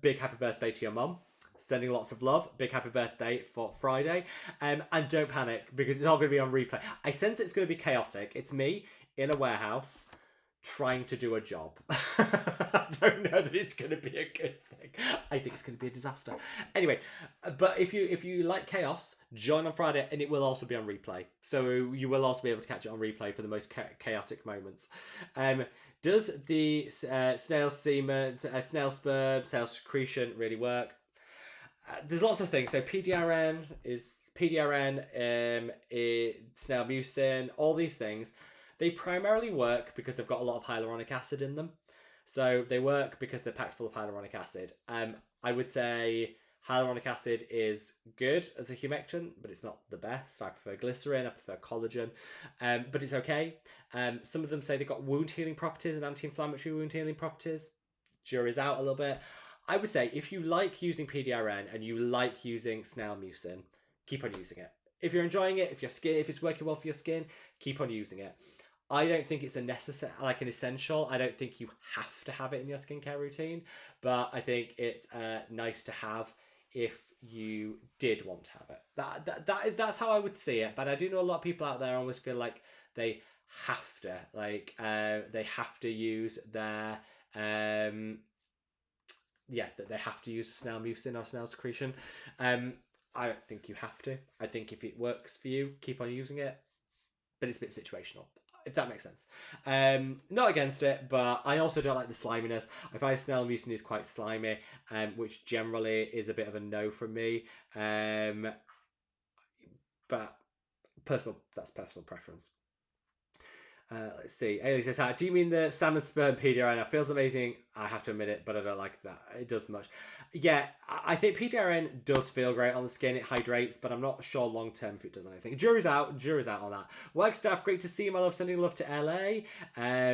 big happy birthday to your mum. Sending lots of love. Big happy birthday for Friday. And don't panic, because it's all going to be on replay. I sense it's going to be chaotic. It's me in a warehouse trying to do a job. I don't know that it's going to be a good thing. I think it's going to be a disaster. Anyway, but if you like chaos, join on Friday, and it will also be on replay. So you will also be able to catch it on replay for the most chaotic moments. Does the snail semen, snail sperm, snail secretion really work? There's lots of things. So PDRN, snail mucin, all these things. They primarily work because they've got a lot of hyaluronic acid in them. So they work because they're packed full of hyaluronic acid. I would say hyaluronic acid is good as a humectant, but it's not the best. I prefer glycerin, I prefer collagen, but it's okay. Some of them say they've got wound healing properties and anti-inflammatory wound healing properties. Jury's out a little bit. I would say if you like using PDRN and you like using snail mucin, keep on using it. If you're enjoying it, if it's working well for your skin, keep on using it. I don't think it's an essential. I don't think you have to have it in your skincare routine, but I think it's nice to have if you did want to have it. That's how I would see it. But I do know a lot of people out there almost feel like they have to use their that they have to use a snail mucin or snail secretion. I don't think you have to. I think if it works for you, keep on using it. But it's a bit situational, if that makes sense. Not against it, but I also don't like the sliminess. I find snail mucin is quite slimy, which generally is a bit of a no from me. But that's personal preference. Let's see. Ailey says, do you mean the salmon sperm PDRN? It feels amazing. I have to admit it, but I don't like that. It does much. Yeah, I think PDRN does feel great on the skin. It hydrates, but I'm not sure long term if it does anything. Jury's out. Jury's out on that. Work staff, great to see you, my love. Sending love to LA.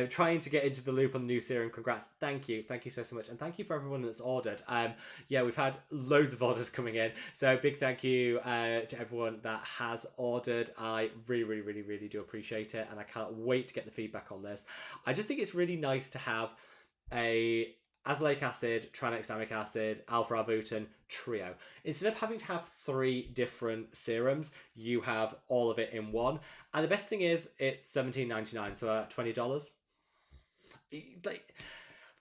Trying to get into the loop on the new serum. Congrats. Thank you. Thank you so much. And thank you for everyone that's ordered. Yeah, we've had loads of orders coming in. So big thank you to everyone that has ordered. I really, really, really, really do appreciate it. And I can't wait to get the feedback on this. I just think it's really nice to have a azelaic acid, tranexamic acid, alpha-arbutin trio. Instead of having to have 3 different serums, you have all of it in one. And the best thing is, it's $17.99, so $20. Like,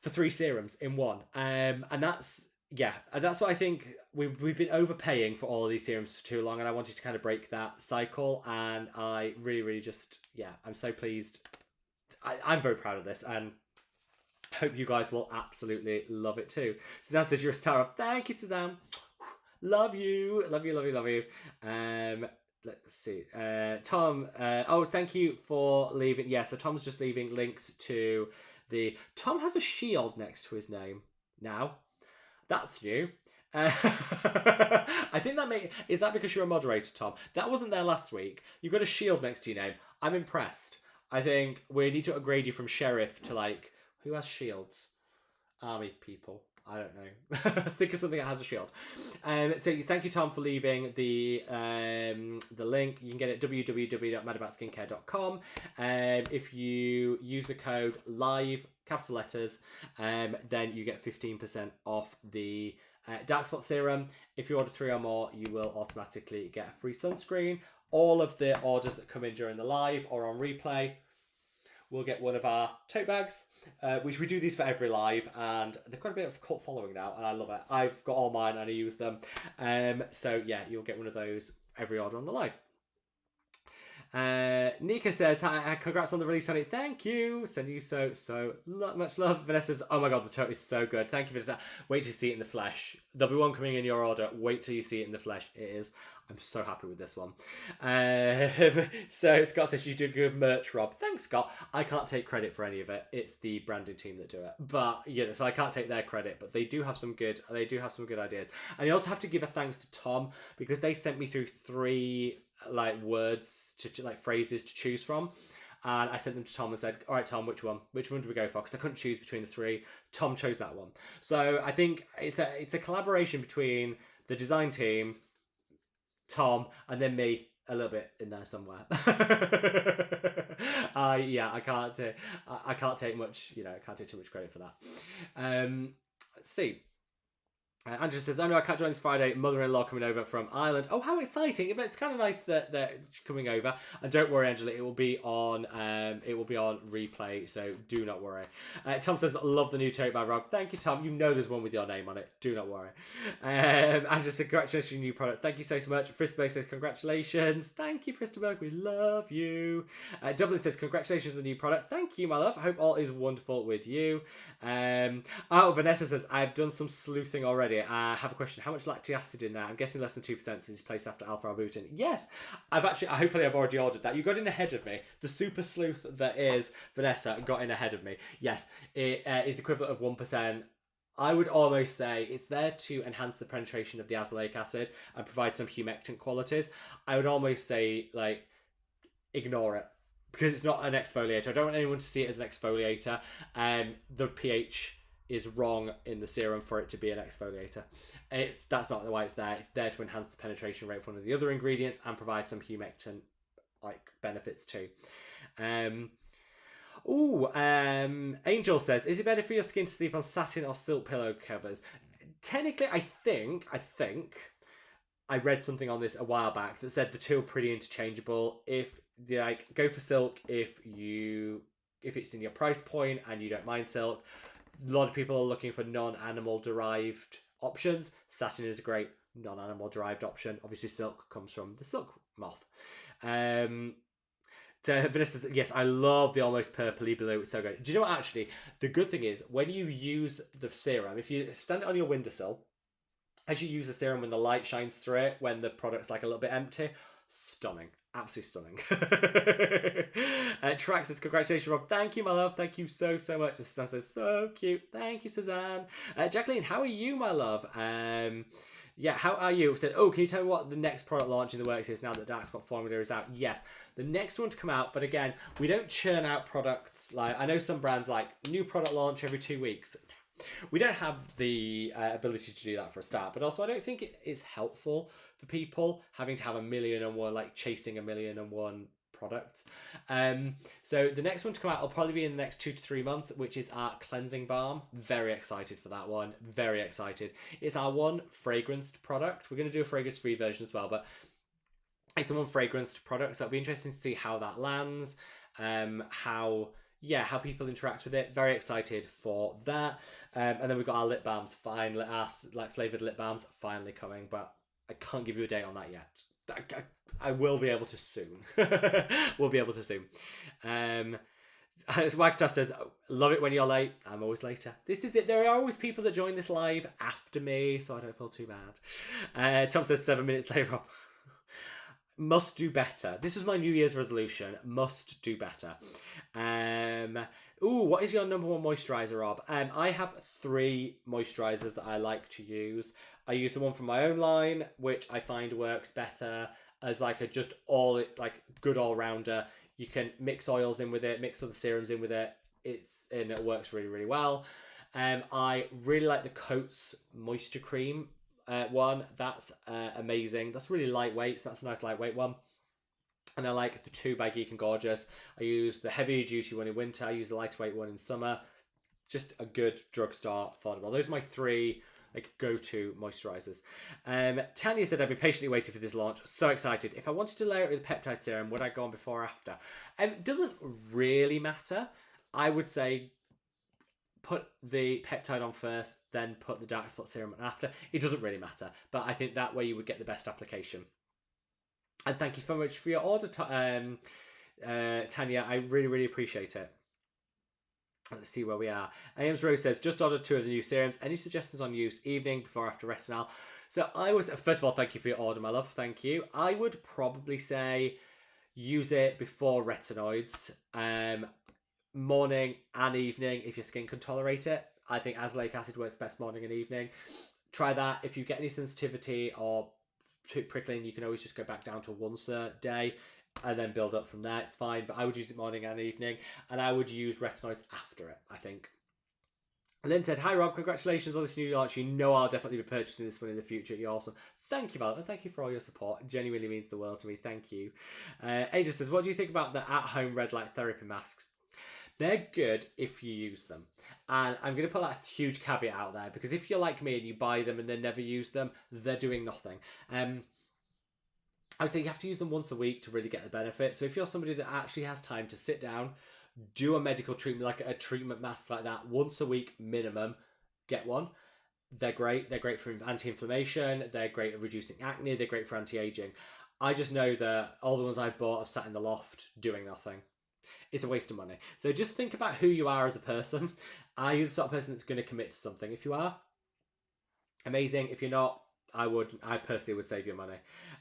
for 3 serums in one. And that's, yeah, that's what I think. We've been overpaying for all of these serums for too long, and I wanted to kind of break that cycle. And I really, really just, yeah, I'm so pleased. I'm very proud of this, and hope you guys will absolutely love it too. Suzanne says you're a star. Thank you, Suzanne. Love you. Love you, love you, love you. Let's see. Tom, oh, thank you for leaving. Yeah, so Tom's just leaving links to the... Tom has a shield next to his name now. That's new. I think that is that because you're a moderator, Tom? That wasn't there last week. You've got a shield next to your name. I'm impressed. I think we need to upgrade you from sheriff to like... Who has shields? Army people. I don't know. Think of something that has a shield. So thank you, Tom, for leaving the link. You can get it at www.madaboutsskincare.com. If you use the code LIVE, capital letters, then you get 15% off the dark spot serum. If you order 3 or more, you will automatically get a free sunscreen. All of the orders that come in during the live or on replay will get one of our tote bags. Which we do these for every live, and they've got a bit of a cult following now, and I love it. I've got all mine and I use them. So yeah, you'll get one of those every order on the live. Nika says, hi, congrats on the release, honey. Thank you. Send you so much love. Vanessa says, oh my god, the tote is so good. Thank you, Vanessa. Wait to see it in the flesh. There'll be one coming in your order. Wait till you see it in the flesh. It is. I'm so happy with this one. So Scott says you do good merch, Rob. Thanks, Scott. I can't take credit for any of it. It's the branding team that do it. But you know, so I can't take their credit. But they do have some good. They do have some good ideas. And you also have to give a thanks to Tom because they sent me through 3 like words to like phrases to choose from. And I sent them to Tom and said, all right, Tom, which one? Which one do we go for? Because I couldn't choose between the 3. Tom chose that one. So I think it's a collaboration between the design team, Tom, and then me a little bit in there somewhere. Yeah, I can't take much, you know, I can't take too much credit for that. Let's see. Andrew says, oh no, I can't join this Friday. Mother-in-law coming over from Ireland. Oh, how exciting. But it's kind of nice that they're coming over. And don't worry, Angela, it will be on replay, so do not worry. Tom says, love the new tote bag, Rob. Thank you, Tom. You know there's one with your name on it. Do not worry. Angela said, congratulations on your new product. Thank you so much. Fristerberg says, congratulations. Thank you, Fristerberg. We love you. Dublin says, congratulations on the new product. Thank you, my love. I hope all is wonderful with you. Oh, Vanessa says, I've done some sleuthing already. I have a question. How much lactic acid in there? I'm guessing less than 2% since it's placed after alpha-arbutin. Yes, hopefully I've already ordered that. You got in ahead of me. The super sleuth that is Vanessa got in ahead of me. Yes, it is equivalent of 1%. I would almost say it's there to enhance the penetration of the azelaic acid and provide some humectant qualities. I would almost say, like, ignore it. Because it's not an exfoliator. I don't want anyone to see it as an exfoliator. The pH is wrong in the serum for it to be an exfoliater. That's not why it's there. It's there to enhance the penetration rate of one of the other ingredients and provide some humectant like benefits too. Angel says, is it better for your skin to sleep on satin or silk pillow covers? Technically, I think I read something on this a while back that said the two are pretty interchangeable. If like go for silk if it's in your price point and you don't mind silk. A lot of people are looking for non-animal derived options. Satin is a great non-animal derived option. Obviously, silk comes from the silk moth. Vanessa says, yes, I love the almost purpley blue. It's so good. Do you know what, actually? The good thing is, when you use the serum, if you stand it on your windowsill, as you use the serum when the light shines through it, when the product's like a little bit empty, stunning. Absolutely stunning. Trax says, congratulations, Rob. Thank you, my love. Thank you so, so much. Suzanne says, so cute. Thank you, Suzanne. Jacqueline, how are you, my love? Yeah, how are you? Said, oh, can you tell me what the next product launch in the works is now that Dark Spot Formula is out? Yes, the next one to come out, but again, we don't churn out products. Like, I know some brands like new product launch every 2 weeks. We don't have the ability to do that for a start, but also I don't think it is helpful for people having to have 1,000,001, like chasing 1,000,001 products. So the next one to come out will probably be in the next 2 to 3 months, which is our cleansing balm. Very excited for that one. Very excited. It's our one fragranced product. We're going to do a fragrance-free version as well, but it's the one fragranced product. So it'll be interesting to see how that lands. How people interact with it. Very excited for that. And then we've got our lip balms, finally, our like flavored lip balms finally coming, but I can't give you a date on that yet. I will be able to soon. We'll be able to soon. Wagstaff says, love it when you're late. I'm always later. This is it. There are always people that join this live after me, so I don't feel too bad. Tom says 7 minutes later. Must do better. This was my New Year's resolution. Must do better. What is your number one moisturizer, Rob? I have 3 moisturizers that I like to use. I use the one from my own line, which I find works better as like a just good all rounder. You can mix oils in with it, mix other serums in with it. And it works really, really well. I really like the Coats Moisture Cream one. That's amazing. That's really lightweight, so that's a nice lightweight one. And I like the 2 by Geek and Gorgeous. I use the heavy duty one in winter. I use the lightweight one in summer. Just a good drugstore affordable. Those are my 3 like go-to moisturizers. Tanya said, I've been patiently waiting for this launch. So excited. If I wanted to layer it with peptide serum, would I go on before or after? It doesn't really matter. I would say put the peptide on first, then put the dark spot serum on after. It doesn't really matter, but I think that way you would get the best application. And thank you so much for your order, Tanya. I really, really appreciate it. Let's see where we are. Ames Rose says, just ordered 2 of the new serums. Any suggestions on use? Evening, before, after retinol? So first of all, thank you for your order, my love. Thank you. I would probably say use it before retinoids. Morning and evening if your skin can tolerate it. I think azelaic acid works best morning and evening. Try that. If you get any sensitivity or prickling, you can always just go back down to once a day and then build up from there. It's fine, but I would use it morning and evening, and I would use retinoids after it, I think. Lynn said, hi Rob, congratulations on this new launch. You know I'll definitely be purchasing this one in the future. You're awesome. Thank you, Val, and thank you for all your support. It genuinely means the world to me. Thank you. Aja says, what do you think about the at-home red light therapy masks? They're good if you use them. And I'm going to put that huge caveat out there, because if you're like me and you buy them and then never use them, they're doing nothing. I would say you have to use them once a week to really get the benefit. So if you're somebody that actually has time to sit down, do a medical treatment, like a treatment mask like that, once a week minimum, get one. They're great. They're great for anti-inflammation. They're great at reducing acne. They're great for anti-aging. I just know that all the ones I bought have sat in the loft doing nothing. It's a waste of money. So just think about who you are as a person. Are you the sort of person that's going to commit to something? If you are, amazing. If you're not, I personally would save your money.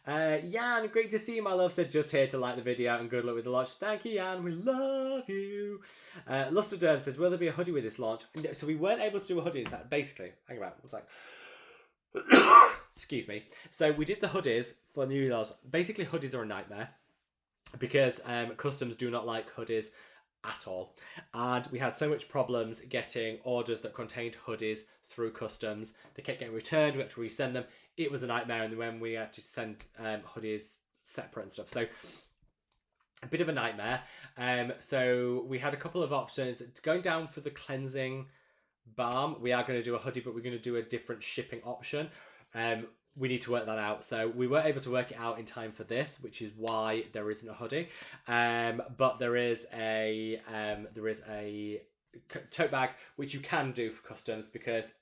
Jan, great to see you, my love. Said just here to like the video and good luck with the launch. Thank you, Jan. We love you. Luster Derm says, will there be a hoodie with this launch? No, so we weren't able to do a hoodie. Basically, hang about. It's like, excuse me. So we did the hoodies for New Year's. Basically, hoodies are a nightmare because customs do not like hoodies at all, and we had so much problems getting orders that contained hoodies through customs. They kept getting returned. We had to resend them. It was a nightmare, and then when we had to send hoodies separate and stuff, so a bit of a nightmare. So we had a couple of options. Going down for the cleansing balm, we are going to do a hoodie, but we're going to do a different shipping option. We need to work that out. So we weren't able to work it out in time for this, which is why there isn't a hoodie. But there is a tote bag which you can do for customs because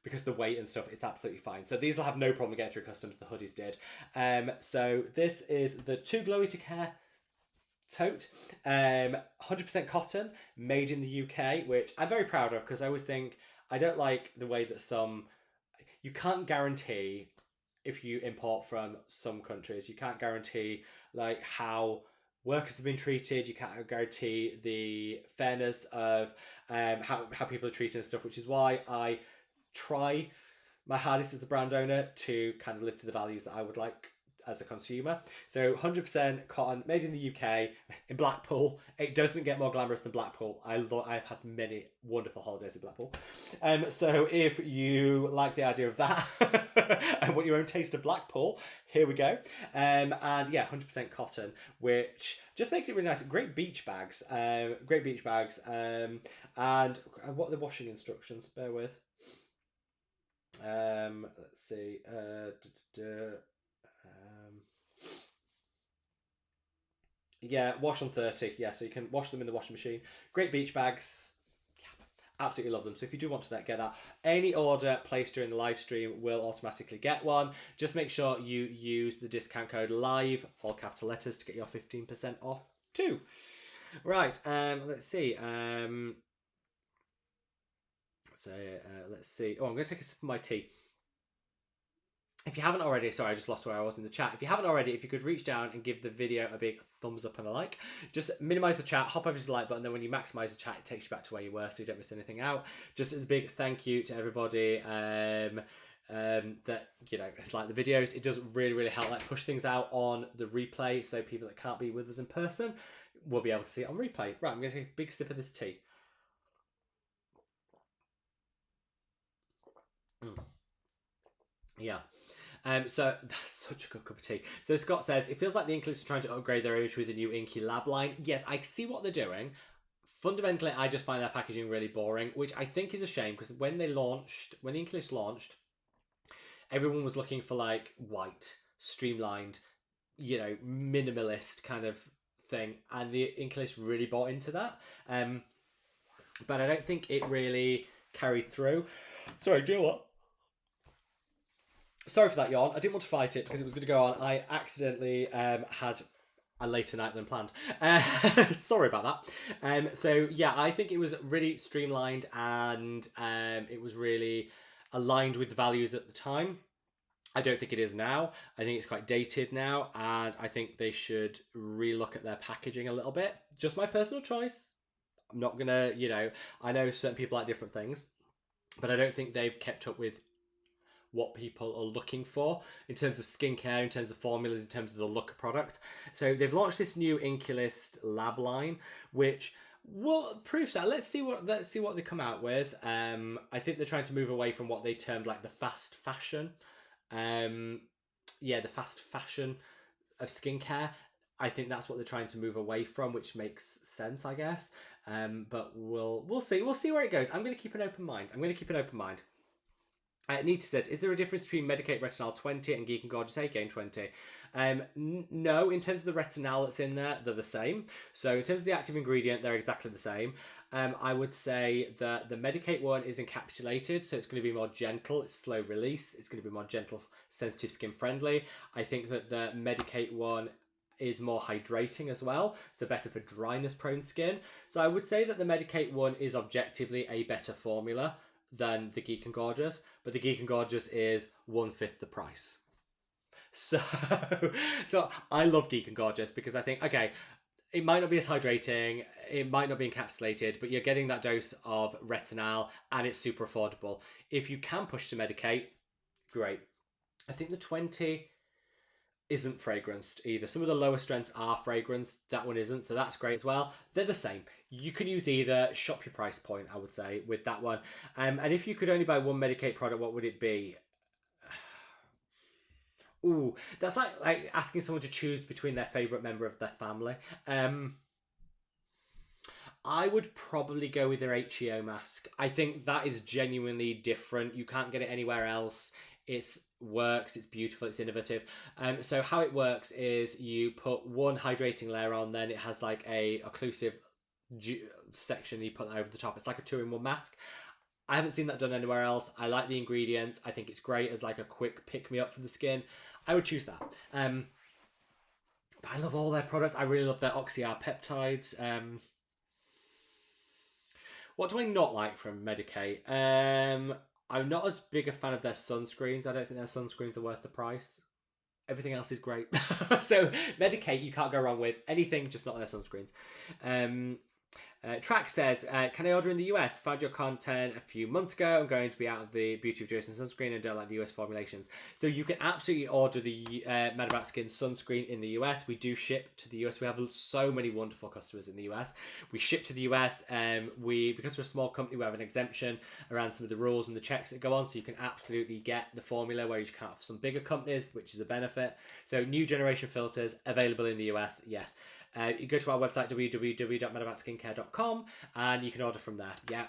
because the weight and stuff, it's absolutely fine. So these will have no problem getting through customs. The hoodies did. So this is the Too Glowy to Care tote, 100% cotton, made in the UK, which I'm very proud of, because I always think I don't like the way that some, you can't guarantee if you import from some countries. You can't guarantee like how workers have been treated. You can't guarantee the fairness of how people are treated and stuff, which is why I try my hardest as a brand owner to kind of live to the values that I would like as a consumer. So 100% cotton, made in the UK, in Blackpool. It doesn't get more glamorous than Blackpool. I've had many wonderful holidays in Blackpool. So if you like the idea of that and want your own taste of Blackpool, here we go. And yeah, 100% cotton, which just makes it really nice. Great beach bags. Great beach bags. And what are the washing instructions? Bear with. Let's see. Yeah, wash on 30. Yeah, so you can wash them in the washing machine. Great beach bags. Yeah, absolutely love them. So if you do want to get that, any order placed during the live stream will automatically get one. Just make sure you use the discount code LIVE, all capital letters, to get your 15% off too. Right, let's see. Let's see. Oh, I'm going to take a sip of my tea. If you haven't already, sorry, I just lost where I was in the chat. If you haven't already, if you could reach down and give the video a big thumbs up and a like. Just minimize the chat, hop over to the like button, then when you maximize the chat, it takes you back to where you were so you don't miss anything out. Just as a big thank you to everybody that, you know, it's like the videos. It does really, really help like push things out on the replay so people that can't be with us in person will be able to see it on replay. Right, I'm going to take a big sip of this tea. Yeah. So that's such a good cup of tea. So Scott says, it feels like the Inkless are trying to upgrade their image with the new Inky lab line. Yes, I see what they're doing. Fundamentally, I just find their packaging really boring, which I think is a shame because when the Inkless launched, everyone was looking for like white, streamlined, you know, minimalist kind of thing, and the Inkless really bought into that. But I don't think it really carried through. Sorry, do you know what? Sorry for that yawn. I didn't want to fight it because it was going to go on. I accidentally had a later night than planned. Sorry about that. So yeah, I think it was really streamlined and it was really aligned with the values at the time. I don't think it is now. I think it's quite dated now, and I think they should relook at their packaging a little bit. Just my personal choice. I'm not gonna, you know, I know certain people like different things, but I don't think they've kept up with what people are looking for in terms of skincare, in terms of formulas, in terms of the look of product. So they've launched this new Inky lab line, which will prove that. Let's see what they come out with. I think they're trying to move away from what they termed like the fast fashion. The fast fashion of skincare. I think that's what they're trying to move away from, which makes sense, I guess. But we'll see. We'll see where it goes. I'm going to keep an open mind. Nita said, is there a difference between Medicate Retinol 20 and Geek and Gorgeous A-Game 20? No, in terms of the retinol that's in there, they're the same. So in terms of the active ingredient, they're exactly the same. I would say that the Medicate one is encapsulated, so it's going to be more gentle, it's slow release, it's going to be more gentle, sensitive skin friendly. I think that the Medicate one is more hydrating as well, so better for dryness prone skin. So I would say that the Medicate one is objectively a better formula than the Geek and Gorgeous, but the Geek and Gorgeous is 1/5 the price. So I love Geek and Gorgeous because I think, okay, it might not be as hydrating, it might not be encapsulated, but you're getting that dose of retinol and it's super affordable. If you can push to Medicate, great. I think the 20 isn't fragranced either. Some of the lower strengths are fragranced, that one isn't, so that's great as well. They're the same. You can use either, shop your price point, I would say, with that one. And if you could only buy one Medicate product, what would it be? Ooh, that's like asking someone to choose between their favourite member of their family. I would probably go with their HEO mask. I think that is genuinely different. You can't get it anywhere else. It works, it's beautiful, it's innovative. So how it works is you put one hydrating layer on, then it has like a occlusive section, you put that over the top. It's like a 2-in-1 mask. I haven't seen that done anywhere else. I like the ingredients. I think it's great as like a quick pick-me-up for the skin. I would choose that. But I love all their products. I really love their Oxy-R peptides. What do I not like from Medicate? I'm not as big a fan of their sunscreens. I don't think their sunscreens are worth the price. Everything else is great. So Medicate, you can't go wrong with anything, just not their sunscreens. Track says, can I order in the US? Found your content a few months ago. I'm going to be out of the Beauty of Jason sunscreen and don't like the US formulations. So you can absolutely order the madaboutskin sunscreen in the US. We do ship to the US. We have so many wonderful customers in the US. We ship to the US. Because we're a small company, we have an exemption around some of the rules and the checks that go on. So you can absolutely get the formula where you can't have some bigger companies, which is a benefit. So new generation filters available in the US, yes. You go to our website, www.madaboutsskincare.com, and you can order from there. Yeah.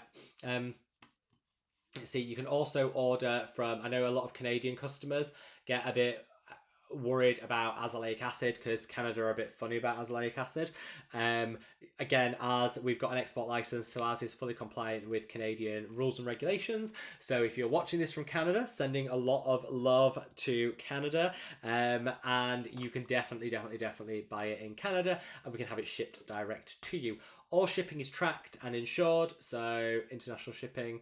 See, you can also order from, I know a lot of Canadian customers get a bit worried about azelaic acid because Canada are a bit funny about azelaic acid. Again, as we've got an export license, so ours is fully compliant with Canadian rules and regulations. So if you're watching this from Canada, sending a lot of love to Canada, and you can definitely buy it in Canada, and we can have it shipped direct to you. All shipping is tracked and insured, so international shipping,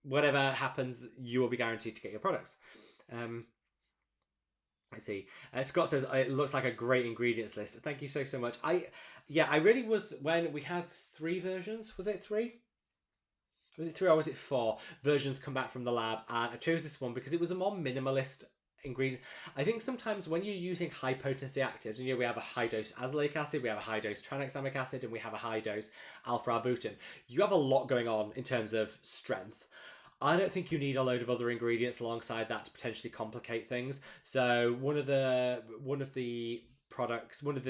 whatever happens, you will be guaranteed to get your products. I see. Scott says it looks like a great ingredients list. Thank you so much. I really was, when we had 3 versions. Was it 3? Was it 3 or was it 4 versions come back from the lab? And I chose this one because it was a more minimalist ingredient. I think sometimes when you're using high potency actives, and we have a high dose azelaic acid, we have a high dose tranexamic acid, and we have a high dose alpha-arbutin. You have a lot going on in terms of strength. I don't think you need a load of other ingredients alongside that to potentially complicate things. So one of the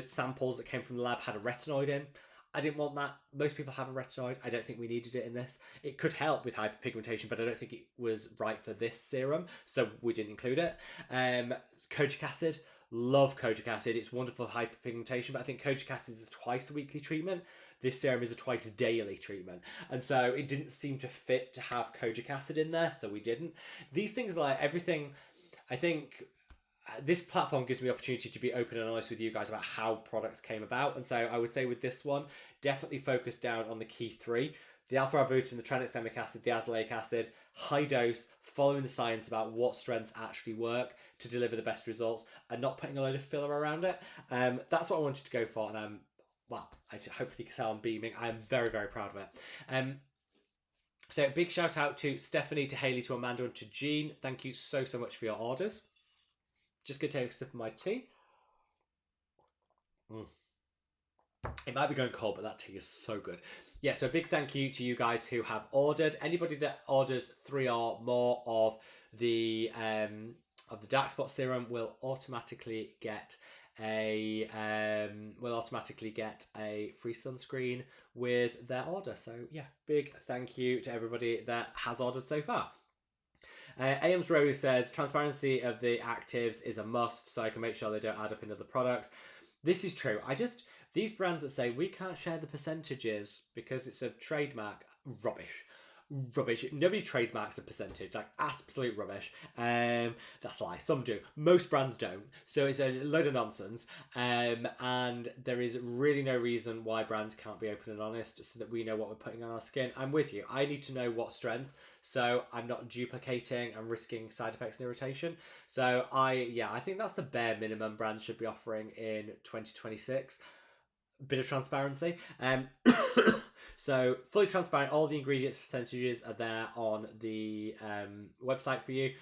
samples that came from the lab had a retinoid in. I didn't want that. Most people have a retinoid. I don't think we needed it in this. It could help with hyperpigmentation, but I don't think it was right for this serum, so we didn't include it. Kojic acid. Love kojic acid. It's wonderful for hyperpigmentation, but I think kojic acid is a twice a weekly treatment. This serum is a twice daily treatment. And so it didn't seem to fit to have kojic acid in there, so we didn't. These things, like everything, I think this platform gives me the opportunity to be open and honest with you guys about how products came about. And so I would say with this one, definitely focus down on the key 3. The alpha-arbutin, the tranexamic acid, the azelaic acid, high dose, following the science about what strengths actually work to deliver the best results and not putting a load of filler around it. That's what I wanted to go for, and well, I hopefully you can tell I'm beaming. I'm very, very proud of it. So big shout out to Stephanie, to Hayley, to Amanda, and to Jean. Thank you so much for your orders. Just going to take a sip of my tea. It might be going cold, but that tea is so good. Yeah, so big thank you to you guys who have ordered. Anybody that orders 3 or more of the dark spot serum will automatically get a free sunscreen with their order. So yeah, big thank you to everybody that has ordered so far. AM's Rose says transparency of the actives is a must, so I can make sure they don't add up in other products. This is true. These brands that say we can't share the percentages because it's a trademark, rubbish. Nobody trademarks a percentage, like absolute rubbish. That's a lie. Some do. Most brands don't. So it's a load of nonsense. And there is really no reason why brands can't be open and honest so that we know what we're putting on our skin. I'm with you. I need to know what strength, so I'm not duplicating and risking side effects and irritation. So I think that's the bare minimum brands should be offering in 2026. Bit of transparency. So fully transparent, all the ingredient percentages are there on the website for you.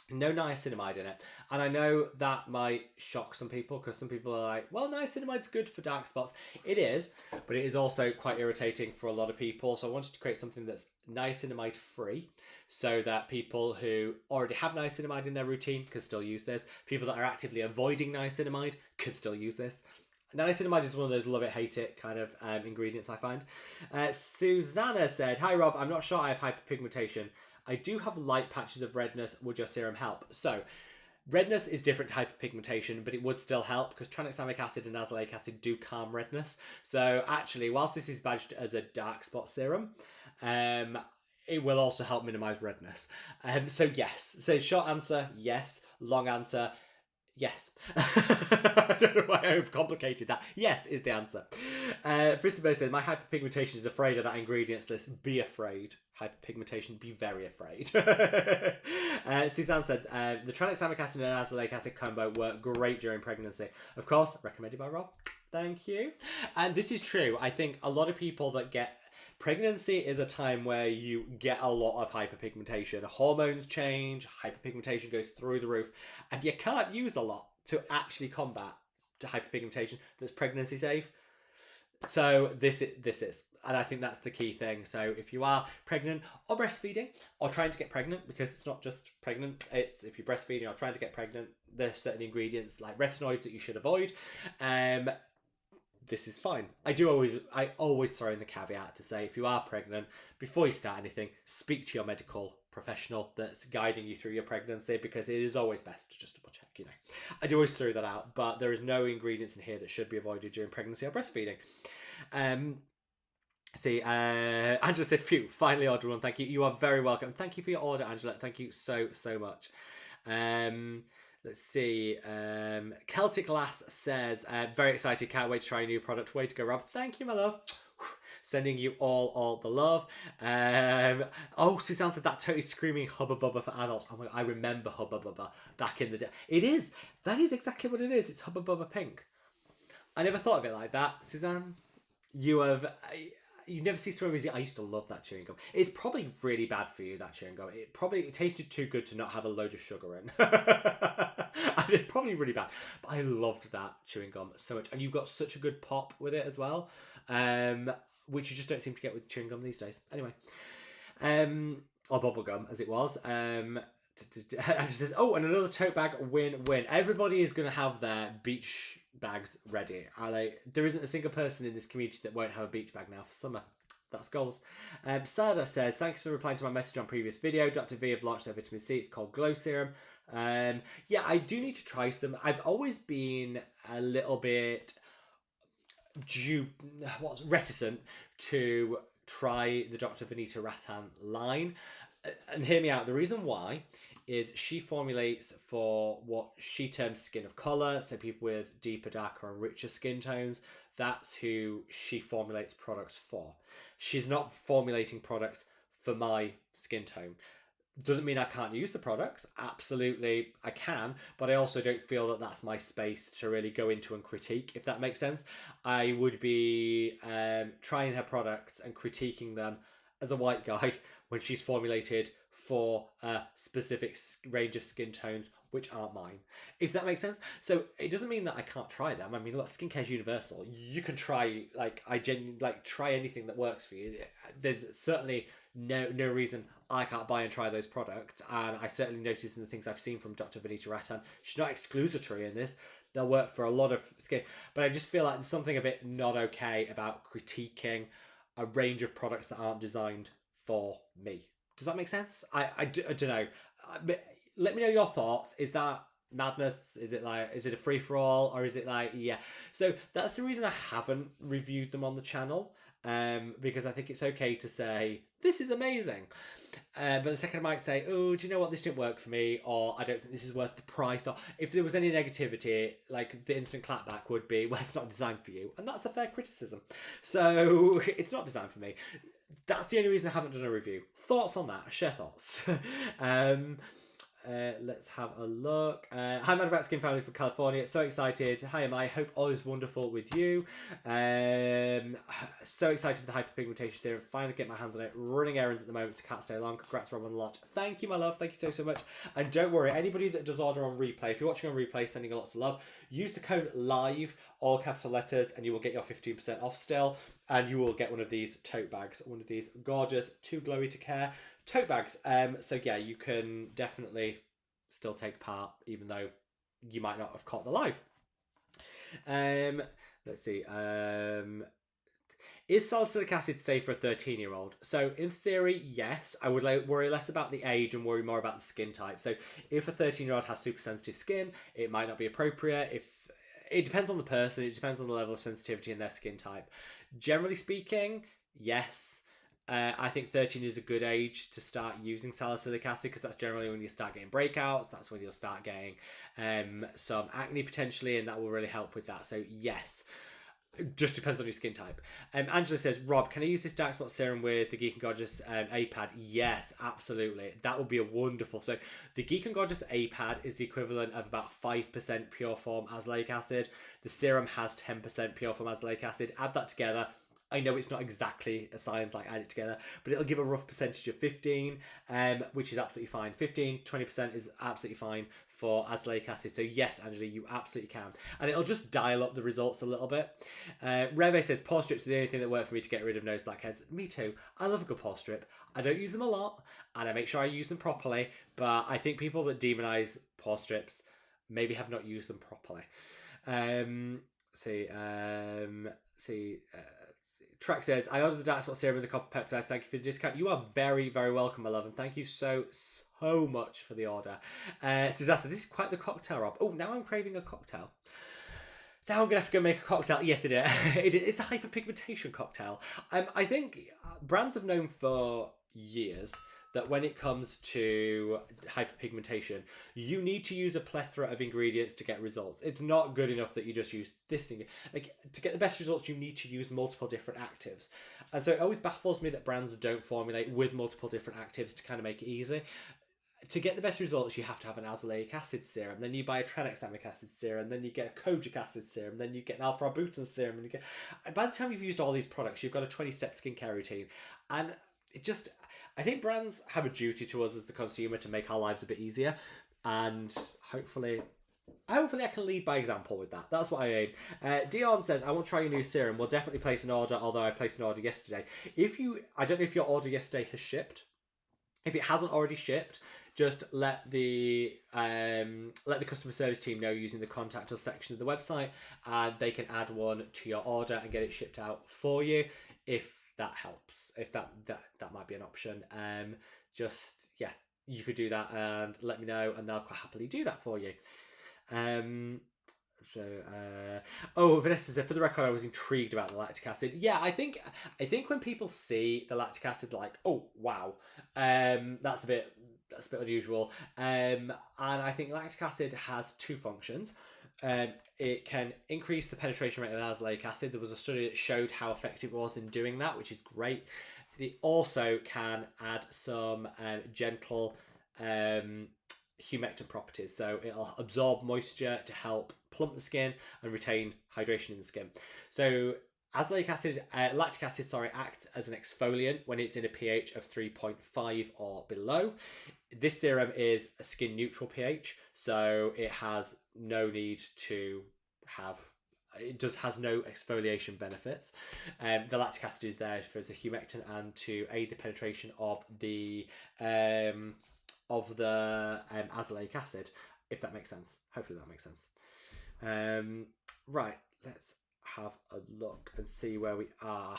No niacinamide in it. And I know that might shock some people because some people are like, well, niacinamide's good for dark spots. It is, but it is also quite irritating for a lot of people. So I wanted to create something that's niacinamide free so that people who already have niacinamide in their routine can still use this. People that are actively avoiding niacinamide can still use this. Niacinamide is one of those love it, hate it kind of ingredients, I find. Susanna said, hi Rob, I'm not sure I have hyperpigmentation. I do have light patches of redness. Would your serum help? So, redness is different to hyperpigmentation, but it would still help because tranexamic acid and azelaic acid do calm redness. So actually, whilst this is badged as a dark spot serum, it will also help minimize redness. So yes. So short answer, yes. Long answer, yes. I don't know why I overcomplicated that. Yes is the answer. Frisbee says, my hyperpigmentation is afraid of that ingredients list. Be afraid. hyperpigmentation, be very afraid. Suzanne said, the tranexamic acid and azelaic acid combo work great during pregnancy. Of course, recommended by Rob. Thank you. And this is true. I think a lot of people that get... Pregnancy is a time where you get a lot of hyperpigmentation. Hormones change, hyperpigmentation goes through the roof, and you can't use a lot to actually combat hyperpigmentation that's pregnancy safe. So this is, and I think that's the key thing. So if you are pregnant or breastfeeding or trying to get pregnant, because it's not just pregnant, it's if you're breastfeeding or trying to get pregnant, there's certain ingredients like retinoids that you should avoid. This is fine. I always throw in the caveat to say, if you are pregnant, before you start anything, speak to your medical professional that's guiding you through your pregnancy, because it is always best to just double check, you know. I do always throw that out, but there is no ingredients in here that should be avoided during pregnancy or breastfeeding. Angela said, phew, finally ordered one. Thank you. You are very welcome. Thank you for your order, Angela. Thank you so much. Let's see. Celtic Lass says, very excited. Can't wait to try a new product. Way to go, Rob. Thank you, my love. Sending you all the love. Suzanne said that totally screaming Hubba Bubba for adults. Oh my God, I remember Hubba Bubba back in the day. It is. That is exactly what it is. It's Hubba Bubba Pink. I never thought of it like that, Suzanne. You never cease to amaze me. I used to love that chewing gum. It's probably really bad for you, that chewing gum. It tasted too good to not have a load of sugar in. And it's probably really bad. But I loved that chewing gum so much. And you got such a good pop with it as well. Which you just don't seem to get with chewing gum these days. Anyway. Or bubble gum, as it was. And she says, oh, and another tote bag, win-win. Everybody is going to have their beach bags ready. There isn't a single person in this community that won't have a beach bag now for summer. That's goals. Sada says, thanks for replying to my message on previous video. Dr. V have launched their vitamin C. It's called Glow Serum. Yeah, I do need to try some. I've always been a little bit reticent to try the Dr. Vanita Rattan line. And hear me out. The reason why is she formulates for what she terms skin of colour, so people with deeper, darker and richer skin tones. That's who she formulates products for. She's not formulating products for my skin tone. Doesn't mean I can't use the products. Absolutely, I can, but I also don't feel that that's my space to really go into and critique, if that makes sense. I would be trying her products and critiquing them as a white guy when she's formulated for a specific range of skin tones which aren't mine, if that makes sense. So it doesn't mean that I can't try them. I mean, look, skincare's universal. You can try, try anything that works for you. There's certainly no reason I can't buy and try those products, and I certainly noticed in the things I've seen from Dr. Vanita Rattan, she's not exclusatory in this. They'll work for a lot of skin, but I just feel like there's something a bit not okay about critiquing a range of products that aren't designed for me. Does that make sense? I don't know. Let me know your thoughts. Is that madness? Is it a free-for-all, or is it yeah? So that's the reason I haven't reviewed them on the channel, because I think it's okay to say this is amazing, but the second I might say, oh, do you know what, this didn't work for me, or I don't think this is worth the price, or if there was any negativity, like the instant clapback would be, well, it's not designed for you, and that's a fair criticism. So it's not designed for me. That's the only reason I haven't done a review. Thoughts on that? Share thoughts. Let's have a look. Hi, madaboutskin family from California. So excited. Hi, am I? Hope all is wonderful with you. So excited for the hyperpigmentation serum. Finally get my hands on it. Running errands at the moment, so can't stay long. Congrats, Rob, on the launch. Thank you, my love. Thank you so much. And don't worry, anybody that does order on replay, if you're watching on replay, sending you lots of love, use the code LIVE, all capital letters, and you will get your 15% off still. And you will get one of these tote bags, one of these gorgeous, too glowy to care tote bags. So yeah, you can definitely still take part, even though you might not have caught the live. Let's see. Is salicylic acid safe for a 13-year-old? So in theory, yes. I would worry less about the age and worry more about the skin type. So if a 13-year-old has super sensitive skin, it might not be appropriate. It depends on the person. It depends on the level of sensitivity and their skin type. Generally speaking, yes. I think 13 is a good age to start using salicylic acid, because that's generally when you start getting breakouts. That's when you'll start getting some acne potentially, and that will really help with that. So yes. It just depends on your skin type. Angela says, Rob, can I use this dark spot serum with the Geek and Gorgeous A-Pad? Yes, absolutely. That would be a wonderful. So the Geek and Gorgeous A-Pad is the equivalent of about 5% pure form azelaic acid. The serum has 10% pure form azelaic acid. Add that together. I know it's not exactly a science like add it together, but it'll give a rough percentage of 15, which is absolutely fine. 15, 20% is absolutely fine for azelaic acid. So yes, Angela, you absolutely can. And it'll just dial up the results a little bit. Reve says, pore strips are the only thing that work for me to get rid of nose blackheads. Me too. I love a good pore strip. I don't use them a lot, and I make sure I use them properly, but I think people that demonize pore strips maybe have not used them properly. Track says, I ordered the dark spot serum and the copper peptides. Thank you for the discount. You are very, very welcome, my love, and thank you so much for the order. Suzassa, this is quite the cocktail, Rob. Oh, now I'm craving a cocktail. Now I'm going to have to go make a cocktail. Yes, it is. It's a hyperpigmentation cocktail. I think brands have known for years that when it comes to hyperpigmentation, you need to use a plethora of ingredients to get results. It's not good enough that you just use this thing. Like, to get the best results, you need to use multiple different actives. And so it always baffles me that brands don't formulate with multiple different actives to kind of make it easy. To get the best results, you have to have an azelaic acid serum. Then you buy a tranexamic acid serum. Then you get a kojic acid serum. Then you get an alpha-arbutin serum. And you get... By the time you've used all these products, you've got a 20-step skincare routine. And it just... I think brands have a duty to us as the consumer to make our lives a bit easier, and hopefully I can lead by example with that. That's what I aim. Dion says, I want to try your new serum. We'll definitely place an order, although I placed an order yesterday. I don't know if your order yesterday has shipped. If it hasn't already shipped, just let the customer service team know using the contact us section of the website, and they can add one to your order and get it shipped out for you. If that helps, if that might be an option, you could do that and let me know, and they'll quite happily do that for you. Vanessa said, for the record, I was intrigued about the lactic acid. Yeah, I think when people see the lactic acid, like, oh wow, that's a bit unusual. And I think lactic acid has two functions. It can increase the penetration rate of azelaic acid. There was a study that showed how effective it was in doing that, which is great. It also can add some gentle humectant properties. So it'll absorb moisture to help plump the skin and retain hydration in the skin. So lactic acid, acts as an exfoliant when it's in a pH of 3.5 or below. This serum is a skin neutral pH, so it has no need to have. It just has no exfoliation benefits. The lactic acid is there as a humectant and to aid the penetration of the azelaic acid, if that makes sense. Hopefully that makes sense. Right, let's have a look and see where we are.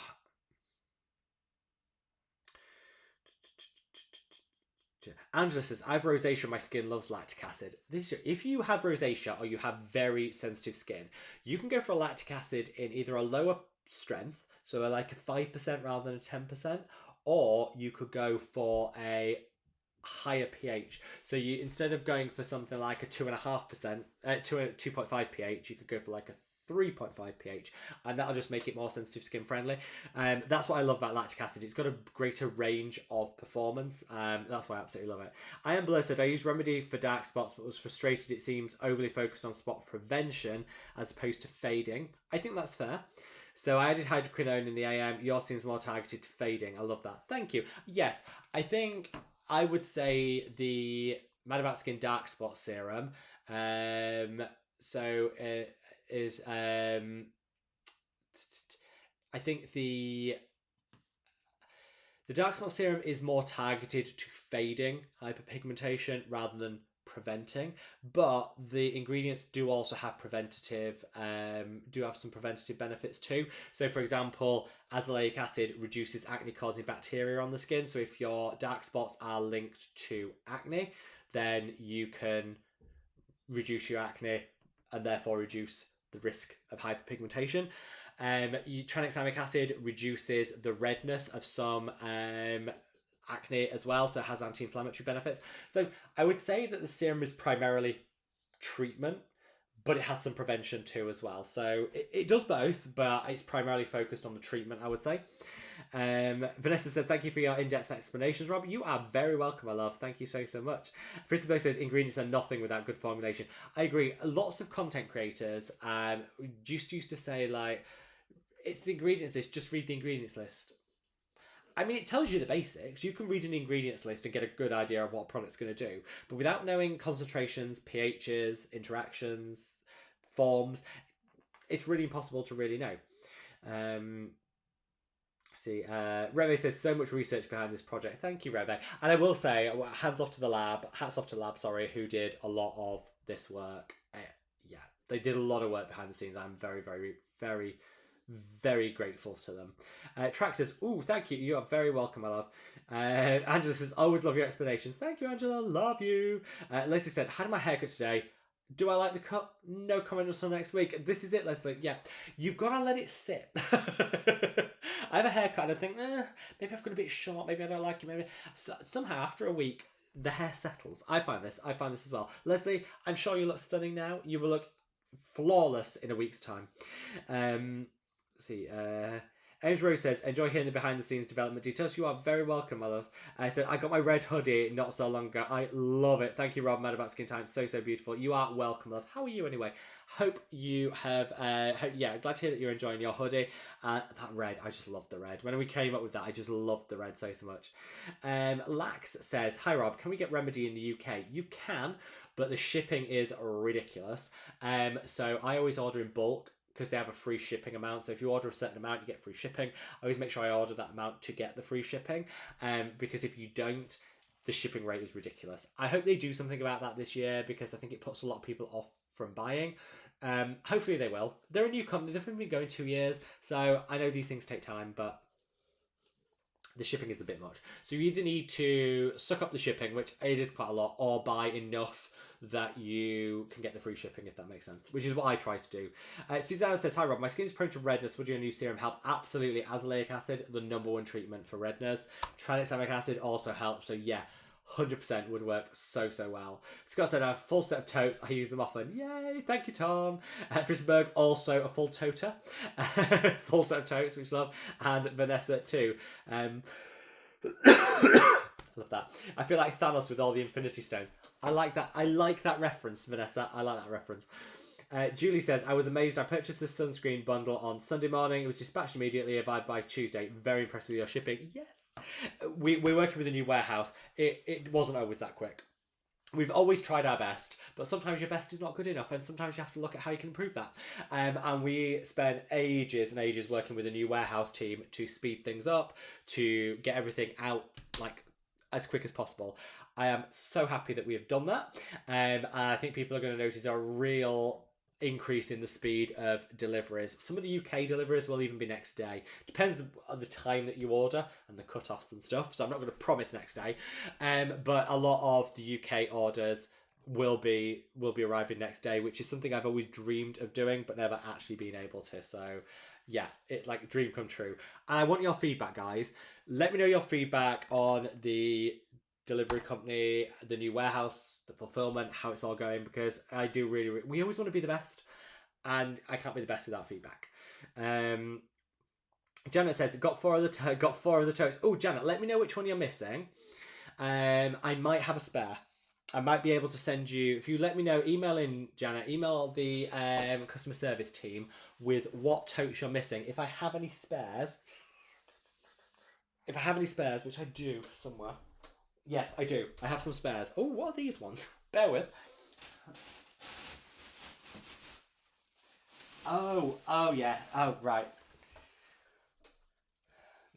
Angela says, I have rosacea, my skin loves lactic acid. If you have rosacea or you have very sensitive skin, you can go for a lactic acid in either a lower strength, so like a 5% rather than a 10%, or you could go for a higher pH. So you, instead of going for something like a 2.5%, 2.5 pH, you could go for like a 3.5 pH, and that'll just make it more sensitive skin friendly. That's what I love about lactic acid. It's got a greater range of performance. That's why I absolutely love it. I am blessed. I use Remedy for dark spots, but was frustrated it seems overly focused on spot prevention as opposed to fading. I think that's fair. So I added hydroquinone in the AM. Yours seems more targeted to fading. I love that. Thank you. Yes, I think I would say the madaboutskin dark spot serum. Is I think the dark spot serum is more targeted to fading hyperpigmentation rather than preventing, but the ingredients do also have some preventative benefits too. So for example, azelaic acid reduces acne causing bacteria on the skin, so if your dark spots are linked to acne, then you can reduce your acne and therefore reduce the risk of hyperpigmentation. Tranexamic acid reduces the redness of some acne as well, so it has anti-inflammatory benefits. So I would say that the serum is primarily treatment, but it has some prevention too as well. So it does both, but it's primarily focused on the treatment, I would say. Vanessa said, thank you for your in-depth explanations, Rob. You are very welcome, my love. Thank you so much. Frisbee says, ingredients are nothing without good formulation. I agree. Lots of content creators just used to say, like, it's the ingredients list, just read the ingredients list. I mean, it tells you the basics. You can read an ingredients list and get a good idea of what a product's going to do. But without knowing concentrations, pHs, interactions, forms, it's really impossible to really know. Reve says, so much research behind this project. Thank you, Reve. And I will say, hats off to the lab, who did a lot of this work. Yeah, they did a lot of work behind the scenes. I'm very, very, very, very grateful to them. Track says, ooh, thank you. You are very welcome, my love. Angela says, always love your explanations. Thank you, Angela. Love you. Leslie said, had my haircut today. Do I like the cut? No comment until next week. This is it, Leslie. Yeah, you've got to let it sit. I have a haircut and I think, maybe I've got a bit short. Maybe I don't like it. Maybe somehow after a week, the hair settles. I find this as well. Leslie, I'm sure you look stunning now. You will look flawless in a week's time. Ames Rose says, enjoy hearing the behind the scenes development details. You are very welcome, my love. So I got my red hoodie not so long ago. I love it. Thank you, Rob, madaboutskin time. So beautiful. You are welcome, love. How are you anyway? Hope you have, glad to hear that you're enjoying your hoodie. That red, I just love the red. When we came up with that, I just loved the red so much. Lax says, hi, Rob, can we get Remedy in the UK? You can, but the shipping is ridiculous. So I always order in bulk, because they have a free shipping amount. So if you order a certain amount, you get free shipping. I always make sure I order that amount to get the free shipping. Because if you don't, the shipping rate is ridiculous. I hope they do something about that this year, because I think it puts a lot of people off from buying. Hopefully they will. They're a new company. They've only been going 2 years. So I know these things take time, but the shipping is a bit much. So you either need to suck up the shipping, which it is quite a lot, or buy enough that you can get the free shipping, if that makes sense, which is what I try to do. Susanna says, hi Rob, my skin is prone to redness. Would your new serum help? Absolutely. Azelaic acid, the #1 treatment for redness. Tranexamic acid also helps. So yeah, 100% would work so well. Scott said, I have a full set of totes. I use them often. Yay, thank you, Tom. Frisberg, also a full toter. Full set of totes, which I love. And Vanessa too. I love that. I feel like Thanos with all the Infinity Stones. I like that. I like that reference, Vanessa. I like that reference. Julie says, I was amazed. I purchased the sunscreen bundle on Sunday morning. It was dispatched immediately, arrived by Tuesday. Very impressed with your shipping. Yes. We're working with a new warehouse. It wasn't always that quick. We've always tried our best, but sometimes your best is not good enough, and sometimes you have to look at how you can improve that. And we spent ages and ages working with a new warehouse team to speed things up, to get everything out like as quick as possible. I am so happy that we have done that. And I think people are going to notice a real increase in the speed of deliveries. Some of the UK deliveries will even be next day. Depends on the time that you order and the cut-offs and stuff. So I'm not going to promise next day. But a lot of the UK orders will be arriving next day, which is something I've always dreamed of doing, but never actually been able to. So yeah, it's like a dream come true. And I want your feedback, guys. Let me know your feedback on the delivery company, the new warehouse, the fulfillment, how it's all going, because I do really we always want to be the best, and I can't be the best without feedback. Janet says, got four of the totes. Oh, Janet, let me know which one you're missing. I might have a spare. I might be able to send you, if you let me know, email the customer service team with what totes you're missing. If I have any spares, which I do somewhere. Yes, I do. I have some spares. Oh, what are these ones? Bear with. Oh, yeah. Oh, right.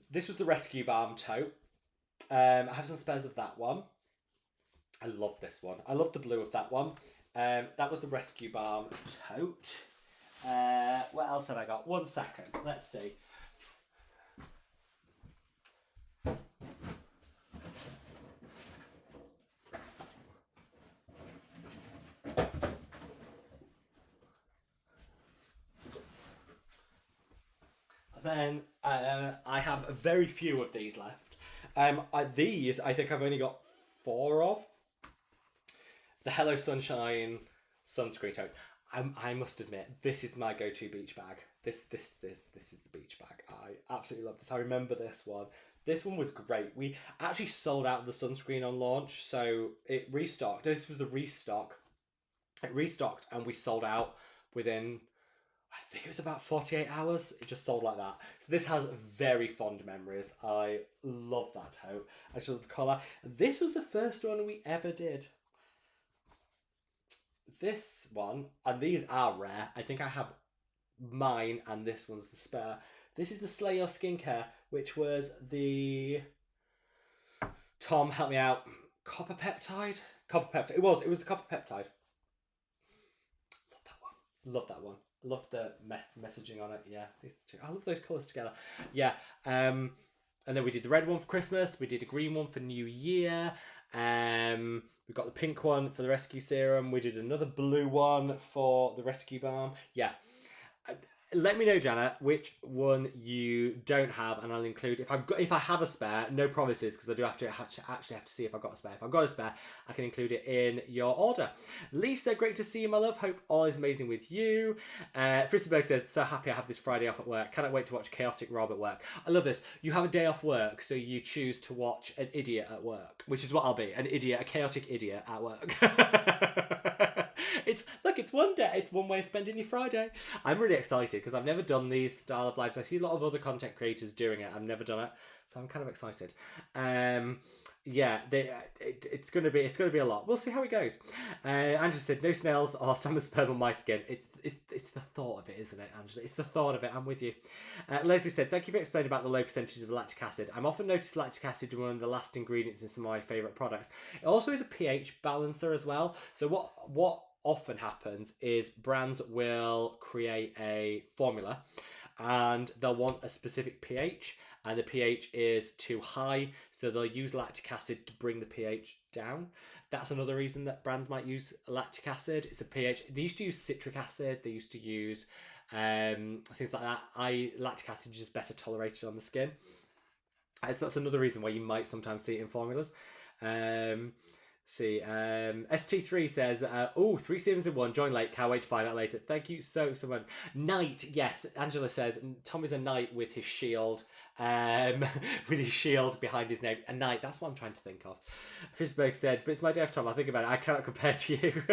This was the Rescue Balm tote. I have some spares of that one. I love this one. I love the blue of that one. That was the Rescue Balm tote. What else have I got? 1 second. Let's see. Then I have very few of these left. These I think I've only got 4 of. The Hello Sunshine sunscreen tote. I must admit, this is my go-to beach bag. This is the beach bag. I absolutely love this. I remember this one. This one was great. We actually sold out the sunscreen on launch, so it restocked. This was the restock. It restocked and we sold out within, I think it was about 48 hours. It just sold like that. So this has very fond memories. I love that tote. I just love the colour. This was the first one we ever did. This one, and these are rare. I think I have mine and this one's the spare. This is the Slay Your Skincare, which was the... Tom, help me out. Copper peptide? Copper peptide. It was the copper peptide. Love that one. Love that one. Love the messaging on it. Yeah, these two. I love those colours together. Yeah. And then we did the red one for Christmas. We did a green one for New Year. We got the pink one for the Rescue Serum. We did another blue one for the Rescue Balm. Yeah. Let me know, Janet, which one you don't have, and I'll include if I have a spare. No promises, because I do have to actually have to see if I've got a spare. If I've got a spare, I can include it in your order. Lisa, great to see you, my love. Hope all is amazing with you. Fristenberg says, so happy I have this Friday off at work. Cannot wait to watch Chaotic Rob at work. I love this. You have a day off work, so you choose to watch an idiot at work, which is what I'll be, an idiot, a chaotic idiot at work. It's one day. It's one way of spending your Friday. I'm really excited because I've never done these style of lives. I see a lot of other content creators doing it. I've never done it, so I'm kind of excited. Yeah, it's gonna be a lot. We'll see how it goes. Angela said, no snails or salmon sperm on my skin. It's the thought of it, isn't it, Angela? It's the thought of it. I'm with you. Leslie said, thank you for explaining about the low percentages of lactic acid. I'm often noticed lactic acid one of the last ingredients in some of my favourite products. It also is a pH balancer as well. So what often happens is brands will create a formula and they'll want a specific pH, and the pH is too high, so they'll use lactic acid to bring the pH down. That's another reason that brands might use lactic acid. It's a pH. They used to use citric acid. They used to use things like that. Lactic acid is just better tolerated on the skin. So that's another reason why you might sometimes see it in formulas. ST3 says, oh, 3 serums in one, join late, can't wait to find out later. Thank you so much. Knight, yes, Angela says, Tom is a knight with his shield, with his shield behind his name. A knight, that's what I'm trying to think of. Fisberg said, but it's my day off, Tom, I'll think about it, I cannot compare to you.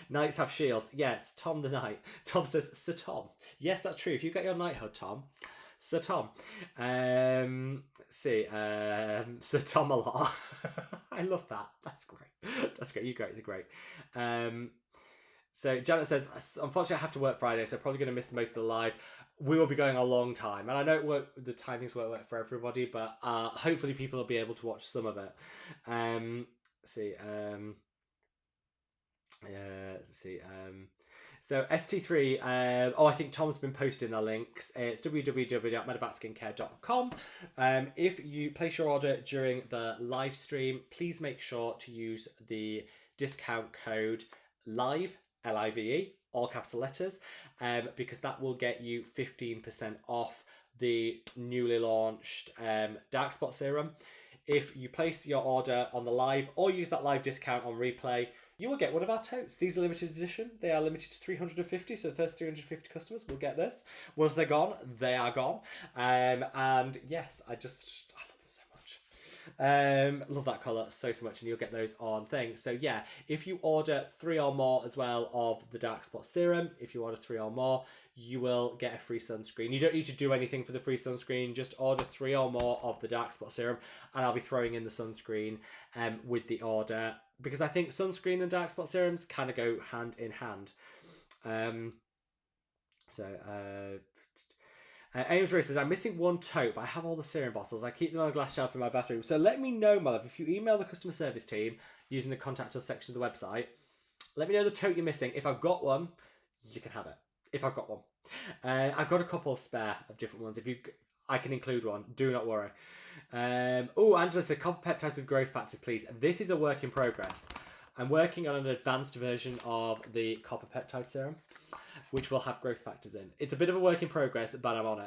Knights have shields. Yes, Tom the knight. Tom says, Sir Tom. Yes, that's true. If you get your knighthood, Tom. Sir Tom. Sir Tom a lot. I love that. That's great. That's great. You're great. So Janet says, unfortunately I have to work Friday, so probably going to miss most of the live. We will be going a long time, and I know the timings won't work for everybody, but hopefully people will be able to watch some of it. So ST3, I think Tom's been posting the links. It's www.madaboutsskincare.com. If you place your order during the live stream, please make sure to use the discount code LIVE, L-I-V-E, all capital letters, because that will get you 15% off the newly launched dark spot serum. If you place your order on the live or use that live discount on replay, you will get one of our totes. These are limited edition. They are limited to 350, so the first 350 customers will get this. Once they're gone, they are gone. And yes, I love them so much. Love that colour so much, and you'll get those on things. So yeah, if you order 3 or more as well of the dark spot serum, if you order 3 or more, you will get a free sunscreen. You don't need to do anything for the free sunscreen. Just order 3 or more of the dark spot serum, and I'll be throwing in the sunscreen with the order, because I think sunscreen and dark spot serums kind of go hand in hand. Amesbury says, I'm missing one tote, but I have all the serum bottles. I keep them on a glass shelf in my bathroom. So let me know, my love, if you email the customer service team using the contact us section of the website, let me know the tote you're missing. If I've got one, you can have it. If I've got one. I've got a couple spare of different ones. I can include one. Do not worry. Angela said, copper peptides with growth factors, please. This is a work in progress. I'm working on an advanced version of the copper peptide serum, which will have growth factors in. It's a bit of a work in progress, but I'm on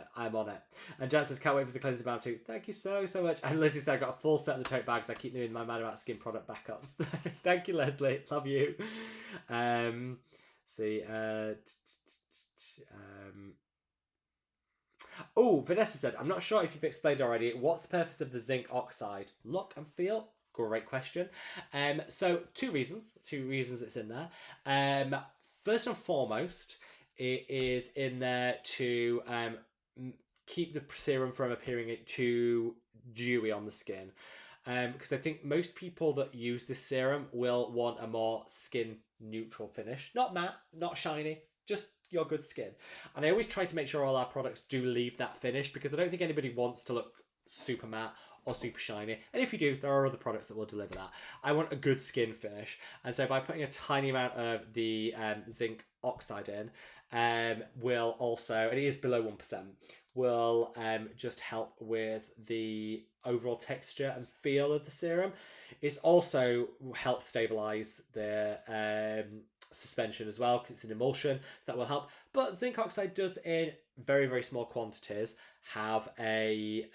it. And Janet says, can't wait for the cleansing balm too. Thank you so much. And Leslie said, I got a full set of the tote bags. I keep them in my madaboutskin product backups. Thank you, Leslie. Love you. See, oh, Vanessa said, I'm not sure if you've explained already. What's the purpose of the zinc oxide? Look and feel. Great question. So two reasons it's in there. First and foremost, it is in there to keep the serum from appearing too dewy on the skin. Because I think most people that use this serum will want a more skin neutral finish. Not matte, not shiny, just your good skin. And I always try to make sure all our products do leave that finish, because I don't think anybody wants to look super matte or super shiny. And if you do, there are other products that will deliver that. I want a good skin finish. And so by putting a tiny amount of the zinc oxide in, will also, and it is below 1%, will just help with the overall texture and feel of the serum. It's also helps stabilize the suspension as well, because it's an emulsion. That will help. But zinc oxide does, in very, very small quantities, have a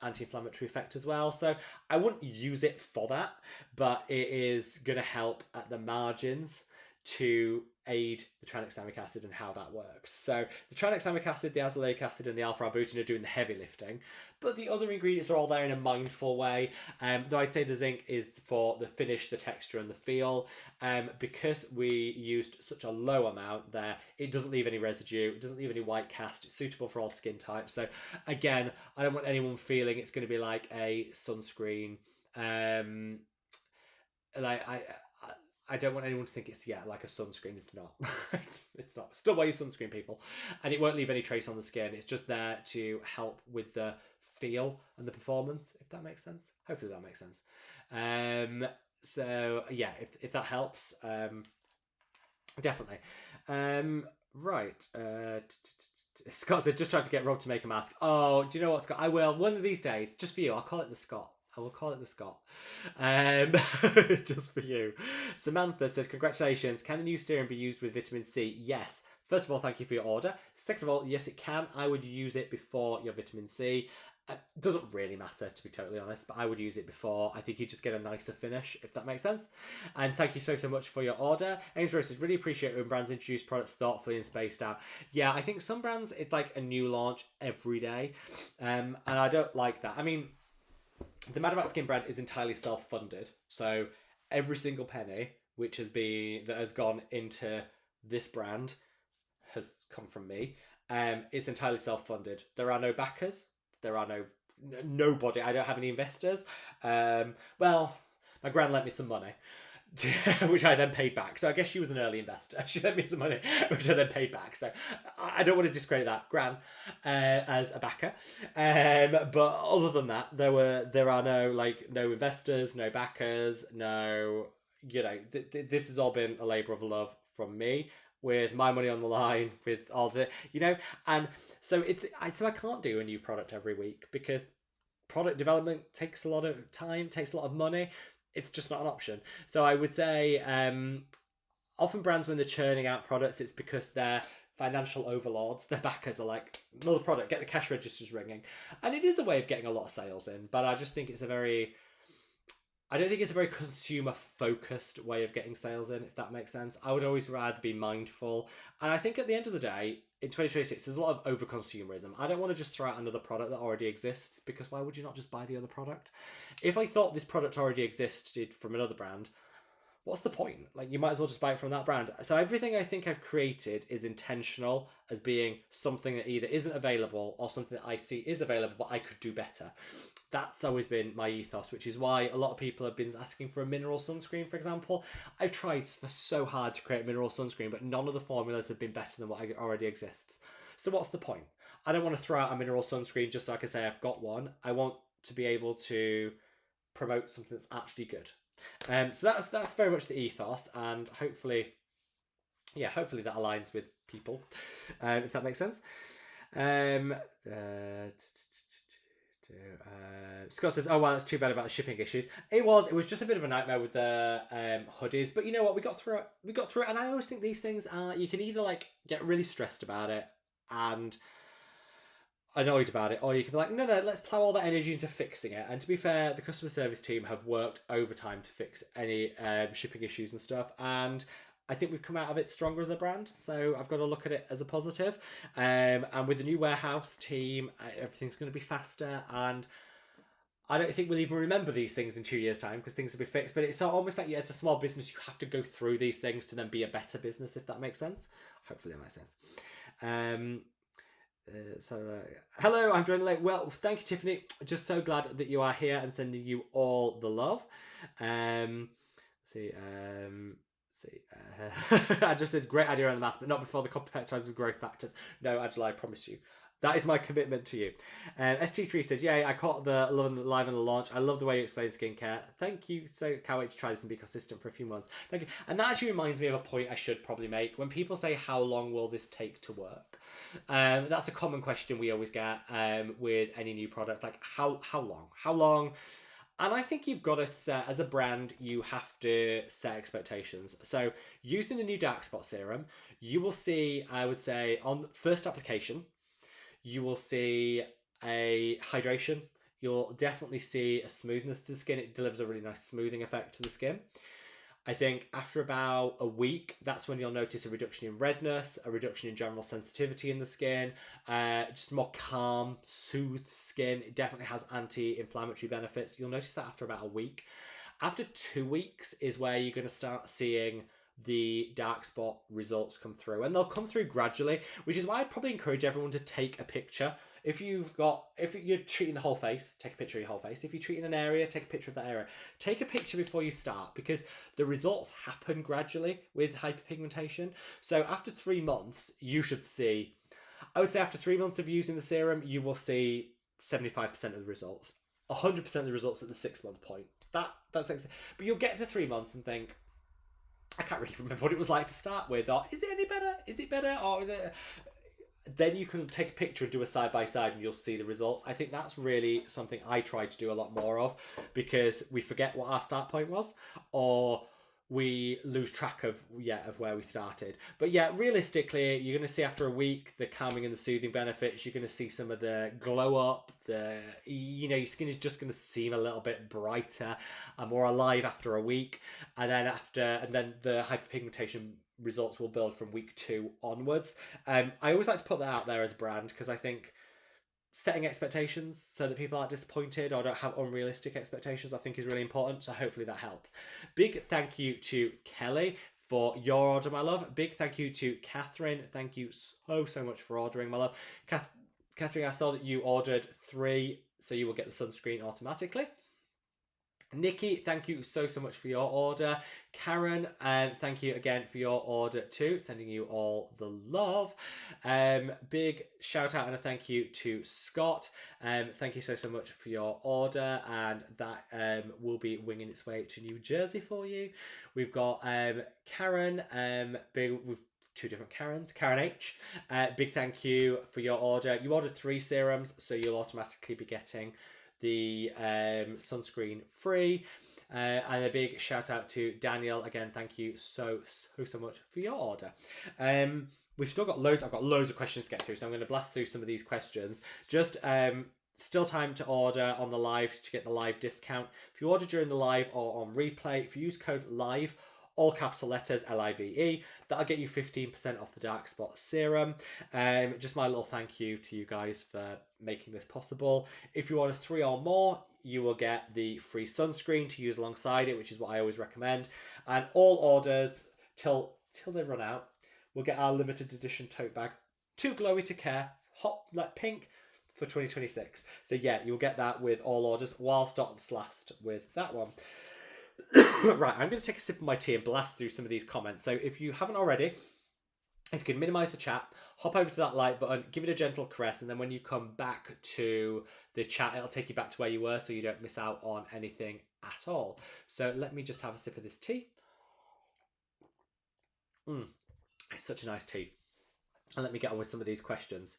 anti-inflammatory effect as well. So I wouldn't use it for that, but it is going to help at the margins to aid the tranexamic acid and how that works. So the tranexamic acid, the azelaic acid, and the alpha-arbutin are doing the heavy lifting, but the other ingredients are all there in a mindful way. Though I'd say the zinc is for the finish, the texture, and the feel. Because we used such a low amount there, it doesn't leave any residue, it doesn't leave any white cast. It's suitable for all skin types. So again, I don't want anyone feeling it's going to be like a sunscreen. I don't want anyone to think it's, like a sunscreen. It's not. It's not. Still wear your sunscreen, people. And it won't leave any trace on the skin. It's just there to help with the feel and the performance, if that makes sense. Hopefully that makes sense. So, yeah, if that helps, definitely. Right. Scott said, just tried to get Rob to make a mask. Oh, do you know what, Scott? I will. One of these days, just for you. I'll call it the Scott. I will call it the Scott. Just for you. Samantha says, congratulations. Can the new serum be used with vitamin C? Yes. First of all, thank you for your order. Second of all, yes, it can. I would use it before your vitamin C. Doesn't really matter, to be totally honest, but I would use it before. I think you just get a nicer finish, if that makes sense. And thank you so much for your order. Ames Rose says, really appreciate when brands introduce products thoughtfully and spaced out. Yeah, I think some brands, it's like a new launch every day. And I don't like that. I mean, the madaboutskin brand is entirely self-funded, so every single penny that has gone into this brand has come from me. It's entirely self-funded. There are no backers. There are nobody. I don't have any investors. Well, my gran lent me some money, which I then paid back. So I guess she was an early investor. She lent me some money, which I then paid back. So I don't want to discredit that, Gran, as a backer. But other than that, there are no investors, no backers, no, this has all been a labour of love from me, with my money on the line, with all the, and so I can't do a new product every week, because product development takes a lot of time, takes a lot of money. It's just not an option. So I would say often brands, when they're churning out products, it's because they're financial overlords. Their backers are like, another product, get the cash registers ringing. And it is a way of getting a lot of sales in, but I just think I don't think it's a very consumer-focused way of getting sales in, if that makes sense. I would always rather be mindful. And I think at the end of the day, in 2026, there's a lot of over-consumerism. I don't want to just throw out another product that already exists, because why would you not just buy the other product? If I thought this product already existed from another brand, what's the point? You might as well just buy it from that brand. So everything I think I've created is intentional as being something that either isn't available or something that I see is available, but I could do better. That's always been my ethos, which is why a lot of people have been asking for a mineral sunscreen, for example. I've tried so hard to create a mineral sunscreen, but none of the formulas have been better than what already exists. So what's the point? I don't want to throw out a mineral sunscreen just so I can say I've got one. I want to be able to promote something that's actually good. So that's very much the ethos, and hopefully that aligns with people, if that makes sense. Scott says, oh wow, that's too bad about the shipping issues. It was just a bit of a nightmare with the hoodies, but you know what, we got through it. And I always think these things are, you can either get really stressed about it and annoyed about it, or you can be like, no, let's plow all that energy into fixing it. And to be fair, the customer service team have worked overtime to fix any shipping issues and stuff, and I think we've come out of it stronger as a brand, so I've got to look at it as a positive. And with the new warehouse team, everything's going to be faster, and I don't think we'll even remember these things in 2 years' time because things will be fixed. But it's almost like, as a small business, you have to go through these things to then be a better business, if that makes sense. Hopefully that makes sense. Hello, I'm joining late. Well, thank you, Tiffany. Just so glad that you are here and sending you all the love. I just said great idea on the mask, but not before the peptides with growth factors. No, Angela, I promise you. That is my commitment to you. ST3 says, yay, I caught the love and the live on the launch. I love the way you explain skincare. Thank you. So can't wait to try this and be consistent for a few months. Thank you. And that actually reminds me of a point I should probably make. When people say, how long will this take to work? That's a common question we always get with any new product. Like, how long? How long? And I think you've got to set, as a brand, you have to set expectations. So using the new dark spot serum, you will see, I would say, on first application, you will see a hydration. You'll definitely see a smoothness to the skin. It delivers a really nice smoothing effect to the skin. I think after about a week, that's when you'll notice a reduction in redness, a reduction in general sensitivity in the skin, just more calm, soothed skin. It definitely has anti-inflammatory benefits. You'll notice that after about a week. After 2 weeks is where you're going to start seeing the dark spot results come through, and they'll come through gradually, which is why I'd probably encourage everyone to take a picture. If you're treating the whole face, take a picture of your whole face. If you're treating an area, take a picture of that area. Take a picture before you start, because the results happen gradually with hyperpigmentation. So after 3 months, you should see, I would say after 3 months of using the serum, you will see 75% of the results, 100% of the results at the 6 month point. That's but you'll get to 3 months and think, I can't really remember what it was like to start with, or is it any better? Is it better? Or is it? Then you can take a picture and do a side by side and you'll see the results. I think that's really something I try to do a lot more of, because we forget what our start point was, or we lose track of where we started. But yeah, realistically, you're going to see after a week the calming and the soothing benefits. You're going to see some of the glow up. Your skin is just going to seem a little bit brighter and more alive after a week, and then the hyperpigmentation results will build from week 2 onwards. I always like to put that out there as a brand, because I think setting expectations so that people aren't disappointed or don't have unrealistic expectations, I think is really important. So hopefully that helps. Big thank you to Kelly for your order, my love. Big thank you to Catherine. Thank you so much for ordering, my love. Catherine, I saw that you ordered 3, so you will get the sunscreen automatically. Nikki, thank you so much for your order. Karen, thank you again for your order too. Sending you all the love. Big shout out and a thank you to Scott. Thank you so much for your order, and that will be winging its way to New Jersey for you. We've got Karen. We've 2 different Karens. Karen H. Big thank you for your order. You ordered 3 serums, so you'll automatically be getting the sunscreen free. And a big shout out to Daniel again. Thank you so much for your order. We've still got I've got loads of questions to get through, so I'm going to blast through some of these questions. Just still time to order on the live to get the live discount. If you order during the live or on replay, if you use code LIVE, all capital letters, LIVE, that'll get you 15% off the dark spot serum. Just my little thank you to you guys for making this possible. If you order 3 or more, you will get the free sunscreen to use alongside it, which is what I always recommend. And all orders till they run out, we'll get our limited edition tote bag, Too Glowy to Care, hot like pink, for 2026. So yeah, you'll get that with all orders, while stocks last with that one. Right, I'm going to take a sip of my tea and blast through some of these comments. So if you haven't already, if you can minimize the chat, hop over to that like button, give it a gentle caress, and then when you come back to the chat, it'll take you back to where you were so you don't miss out on anything at all. So let me just have a sip of this tea. It's such a nice tea. And let me get on with some of these questions.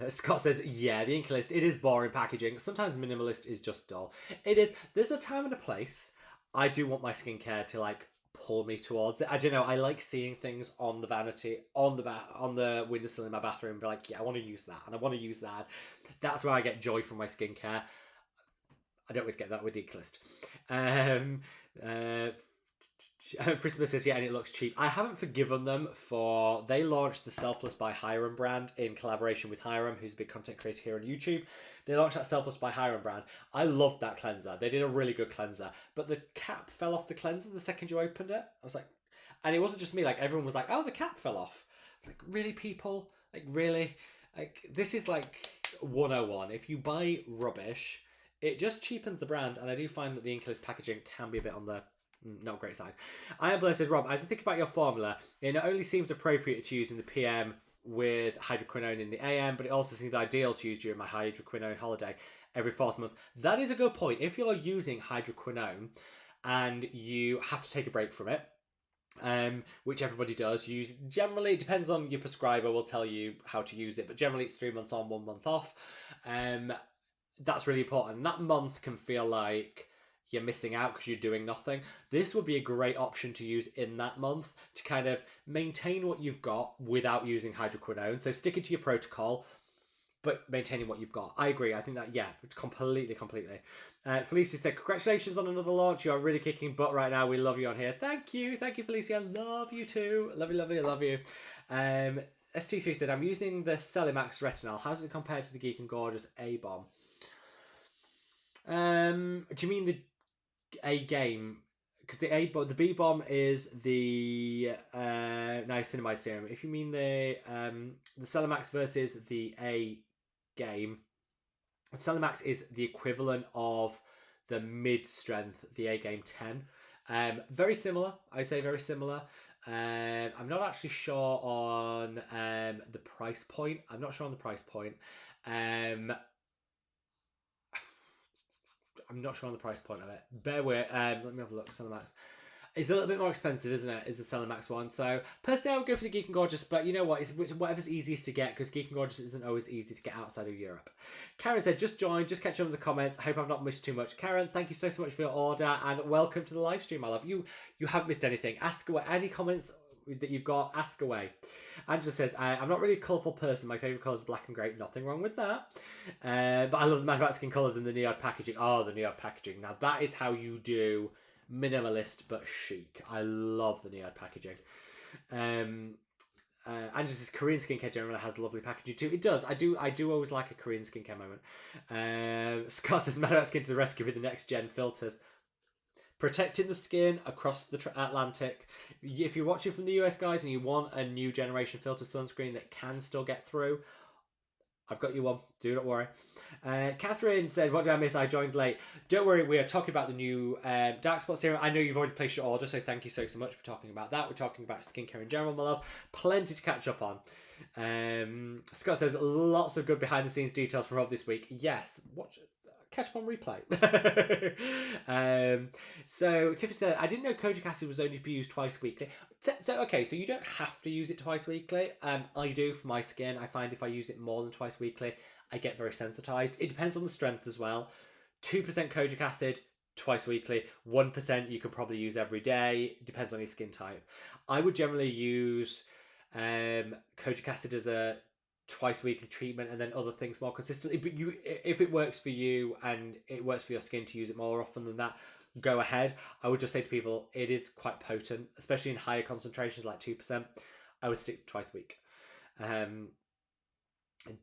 Scott says, yeah, the Inky list, it is boring packaging. Sometimes minimalist is just dull. It is. There's a time and a place. I do want my skincare to like pull me towards it. I don't know. I like seeing things on the vanity, on the windowsill in my bathroom, and be like, yeah, I want to use that, and I want to use that. That's where I get joy from my skincare. I don't always get that with the Inky list. Christmas says, yeah, and it looks cheap. I haven't forgiven them for... They launched the Selfless by Hiram brand in collaboration with Hiram, who's a big content creator here on YouTube. They launched that Selfless by Hiram brand. I loved that cleanser. They did a really good cleanser. But the cap fell off the cleanser the second you opened it. I was like... And it wasn't just me. Like, everyone was like, oh, the cap fell off. It's like, really, people? Like, really? Like, this is like 101. If you buy rubbish, it just cheapens the brand. And I do find that the Inky packaging can be a bit on the... not great side. I am blessed, Rob. As I think about your formula, it not only seems appropriate to use in the PM with hydroquinone in the AM, but it also seems ideal to use during my hydroquinone holiday every 4th month. That is a good point. If you're using hydroquinone and you have to take a break from it, which everybody does, use generally, it depends on your prescriber, will tell you how to use it, but generally it's 3 months on, 1 month off. That's really important. That month can feel like you're missing out because you're doing nothing. This would be a great option to use in that month to kind of maintain what you've got without using hydroquinone. So sticking to your protocol, but maintaining what you've got. I agree. I think that, yeah, completely. Felicia said, congratulations on another launch. You are really kicking butt right now. We love you on here. Thank you, Felicia. I love you too. Love you, I love you. ST3 said, I'm using the Celimax Retinol. How does it compare to the Geek and Gorgeous A-Bomb? Do you mean the A game? Because the B bomb is the niacinamide serum. If you mean the Celimax versus the A game, Celimax is the equivalent of the mid strength, the A game 10. Very similar, I'd say very similar. I'm not actually sure on the price point. I'm not sure on the price point of it. Bear with. Let me have a look. Celimax. It's a little bit more expensive, isn't it? Is the Celimax one. So personally, I would go for the Geek and Gorgeous, but you know what? It's whatever's easiest to get, because Geek and Gorgeous isn't always easy to get outside of Europe. Karen said, just joined, just catch up in the comments. I hope I've not missed too much. Karen, thank you so much for your order, and welcome to the live stream, my love. You haven't missed anything. Ask away. Any comments that you've got, ask away. Angela says, I'm not really a colourful person. My favourite colour is black and grey. Nothing wrong with that. But I love the madaboutskin colours and the neon packaging. Oh, the neon packaging. Now, that is how you do minimalist but chic. I love the neon packaging. Angela says, Korean skincare generally has lovely packaging too. It does. I do always like a Korean skincare moment. Scott says, madaboutskin to the rescue with the next gen filters. Protecting the skin across the Atlantic. If you're watching from the US, guys, and you want a new generation filter sunscreen that can still get through, I've got you one. Do not worry. Catherine said, what did I miss? I joined late. Don't worry, we are talking about the new dark spot serum. I know you've already placed your order, so thank you so much for talking about that. We're talking about skincare in general, my love. Plenty to catch up on. Scott says, lots of good behind the scenes details from Rob this week. Yes, watch it. Catch up on replay. So Tiffany said, I didn't know kojic acid was only to be used twice weekly. So okay, so you don't have to use it twice weekly. I do for my skin. I find if I use it more than twice weekly, I get very sensitized. It depends on the strength as well. 2% kojic acid twice weekly. 1% you can probably use every day. Depends on your skin type. I would generally use kojic acid as a twice weekly treatment, and then other things more consistently. But if it works for you and it works for your skin to use it more often than that, go ahead. I would just say to people, it is quite potent, especially in higher concentrations like 2%. I would stick twice a week.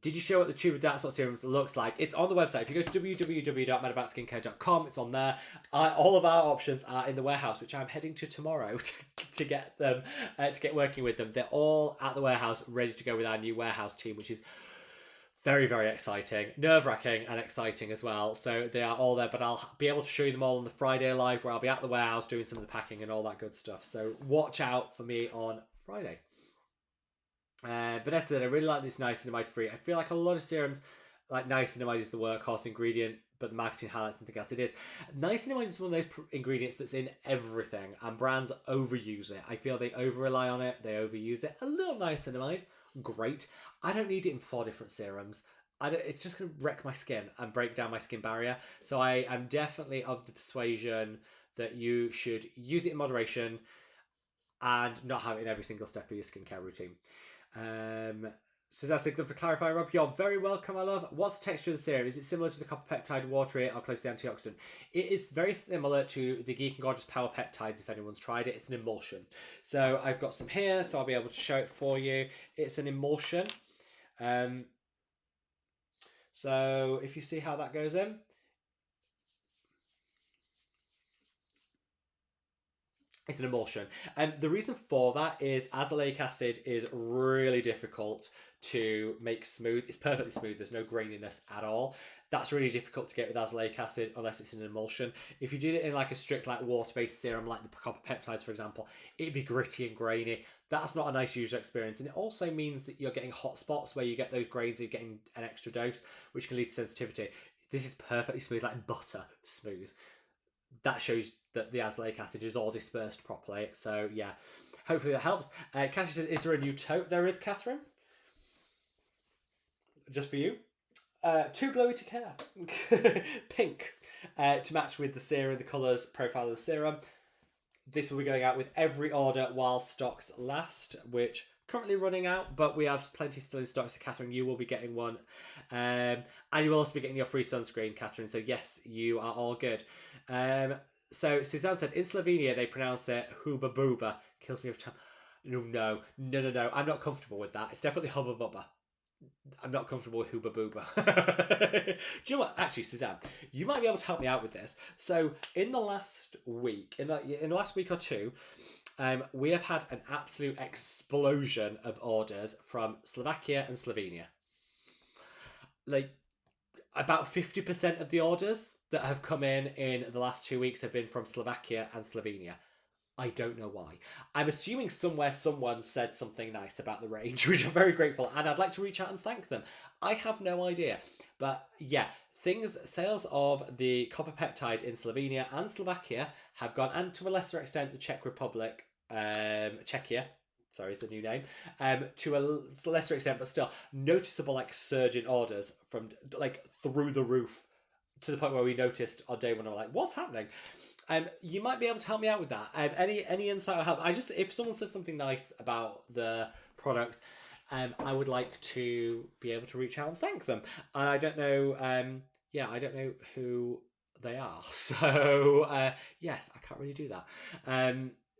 Did you show what the tube of dark spot serums looks like? It's on the website. If you go to www.madaboutsskincare.com, it's on there. All of our options are in the warehouse, which I'm heading to tomorrow to get them, to get working with them. They're all at the warehouse, ready to go with our new warehouse team, which is very, very exciting, nerve-wracking and exciting as well. So they are all there, but I'll be able to show you them all on the Friday live, where I'll be at the warehouse doing some of the packing and all that good stuff. So watch out for me on Friday. Vanessa said, I really like this niacinamide free. I feel like a lot of serums, like niacinamide is the workhorse ingredient, but the marketing highlights something else. It is. Niacinamide is one of those ingredients that's in everything, and brands overuse it. I feel they over-rely on it, they overuse it. A little niacinamide, great. I don't need it in 4 different serums. It's just going to wreck my skin and break down my skin barrier. So I am definitely of the persuasion that you should use it in moderation and not have it in every single step of your skincare routine. So that's it for clarifying, Rob. You're very welcome, my love. What's the texture of the serum? Is it similar to the copper peptide, watery, or close to the antioxidant? It is very similar to the Geek and Gorgeous Power Peptides, if anyone's tried it. It's an emulsion. So I've got some here, so I'll be able to show it for you. It's an emulsion. So if you see how that goes in, it's an emulsion. And the reason for that is azelaic acid is really difficult to make smooth. It's perfectly smooth. There's no graininess at all. That's really difficult to get with azelaic acid unless it's in an emulsion. If you did it in like a strict like water-based serum like the copper peptides, for example, it'd be gritty and grainy. That's not a nice user experience. And it also means that you're getting hot spots where you get those grains, you're getting an extra dose, which can lead to sensitivity. This is perfectly smooth, like butter smooth. That shows that the azelaic acid is all dispersed properly. So yeah, hopefully that helps. Catherine says, is there a new tote? There is, Catherine. Just for you. Too glowy to care. Pink. To match with the serum, the colours profile of the serum. This will be going out with every order while stocks last, which currently running out, but we have plenty still in stock. So Catherine, you will be getting one. And you will also be getting your free sunscreen, Catherine. So yes, you are all good. So Suzanne said, in Slovenia, they pronounce it Hubba Booba. Kills me every time. No. I'm not comfortable with that. It's definitely Hubba Bubba. I'm not comfortable with Hubba Booba. Do you know what? Actually, Suzanne, you might be able to help me out with this. So in the last week, in the last week or two, we have had an absolute explosion of orders from Slovakia and Slovenia. Like, about 50% of the orders that have come in the last 2 weeks have been from Slovakia and Slovenia. I don't know why. I'm assuming somewhere someone said something nice about the range, which I'm very grateful, and I'd like to reach out and thank them. I have no idea. But yeah, sales of the copper peptide in Slovenia and Slovakia have gone, and to a lesser extent the Czech Republic, Czechia, sorry, is the new name, to a lesser extent, but still noticeable like surge in orders from like through the roof, to the point where we noticed on day one, we're like, what's happening? You might be able to help me out with that. Any insight or help? if someone says something nice about the products, I would like to be able to reach out and thank them. And I don't know, I don't know who they are. So yes, I can't really do that.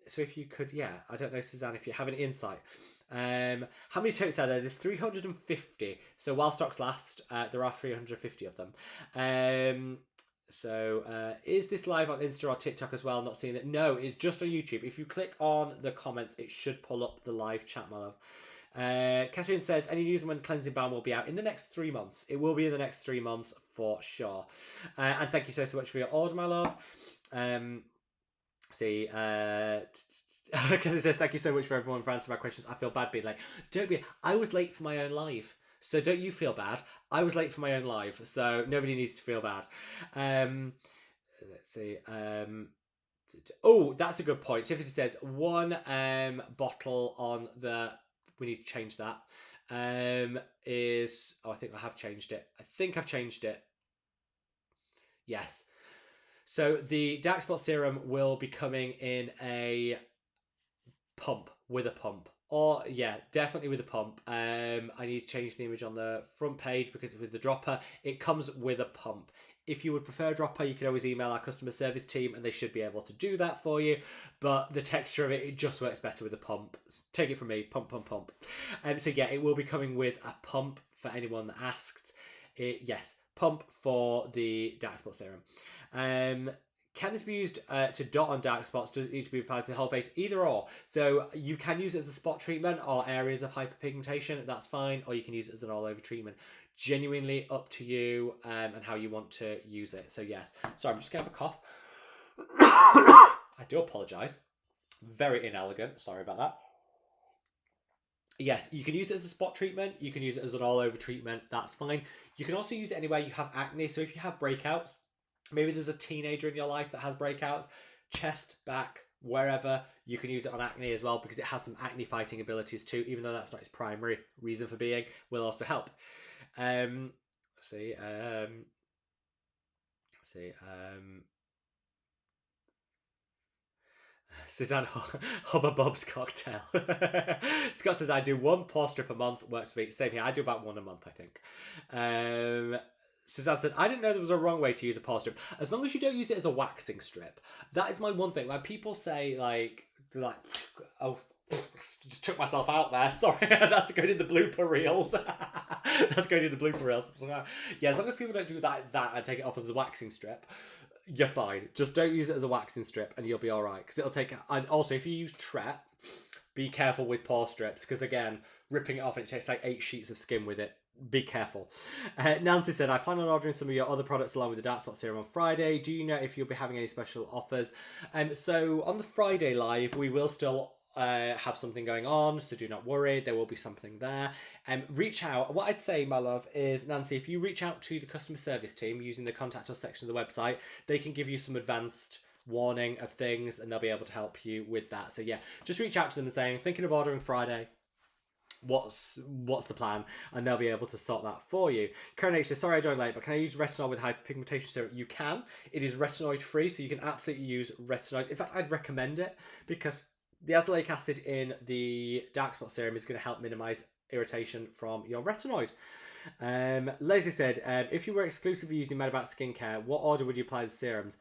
So if you could, I don't know, Suzanne, if you have any insight. How many totes are there? There's 350. So while stocks last, there are 350 of them. So is this live on Insta or TikTok as well? Not seeing it. No, it's just on YouTube. If you click on the comments, it should pull up the live chat, my love. Catherine says, any news on when the cleansing balm will be out? In the next 3 months. It will be in the next 3 months for sure. And thank you so much for your order, my love. Catherine said, thank you so much for everyone for answering my questions. I feel bad being late. Don't be. I was late for my own live. So don't you feel bad. I was late for my own live, so nobody needs to feel bad. Let's see. Oh, that's a good point. Tiffany says, one bottle on the... We need to change that. Is... Oh, I think I have changed it. Yes. So the dark spot serum will be coming in a pump, with a pump. Or, yeah, definitely with a pump. I need to change the image on the front page because it's with the dropper. It comes with a pump. If you would prefer a dropper, you can always email our customer service team and they should be able to do that for you. But the texture of it just works better with a pump. Take it from me, pump. So yeah, it will be coming with a pump for anyone that asked. Yes, pump for the dark spot serum. Can this be used to dot on dark spots? Does it need to be applied to the whole face? Either or. So you can use it as a spot treatment or areas of hyperpigmentation. That's fine. Or you can use it as an all-over treatment. Genuinely up to you and how you want to use it. So yes. Sorry, I'm just going to have a cough. I do apologise. Very inelegant. Sorry about that. Yes, you can use it as a spot treatment. You can use it as an all-over treatment. That's fine. You can also use it anywhere you have acne. So if you have breakouts, maybe there's a teenager in your life that has breakouts, chest, back, wherever, you can use it on acne as well because it has some acne fighting abilities too, even though that's not its primary reason for being, will also help. Suzanne Hubba Bub's cocktail. Scott says, I do one pore strip a month, works for me. Same here, I do about one a month, I think. Suzanne said, I didn't know there was a wrong way to use a pore strip. As long as you don't use it as a waxing strip. That is my one thing. When people say, like, oh, just took myself out there. Sorry, that's going in the blooper reels. That's going in the blooper reels. Yeah, as long as people don't do that and take it off as a waxing strip, you're fine. Just don't use it as a waxing strip and you'll be alright. Because it'll take... And also, if you use Tret, be careful with pore strips. Because again, ripping it off and it takes like 8 sheets of skin with it. Be careful. Nancy said, I plan on ordering some of your other products along with the dark spot serum on Friday. Do you know if you'll be having any special offers? So on the Friday live, we will still have something going on, so do not worry, there will be something there. Reach out. What I'd say, my love, is Nancy, if you reach out to the customer service team using the contact us section of the website, they can give you some advanced warning of things and they'll be able to help you with that. So yeah, just reach out to them and saying, thinking of ordering Friday, what's the plan, and they'll be able to sort that for you. Karen H says, sorry I joined late, but can I use retinol with high pigmentation serum? You can. It is retinoid free, so you can absolutely use retinoid. In fact, I'd recommend it because the azelaic acid in the dark spot serum is going to help minimize irritation from your retinoid. Leslie said, if you were exclusively using madaboutskin skincare, what order would you apply the serums?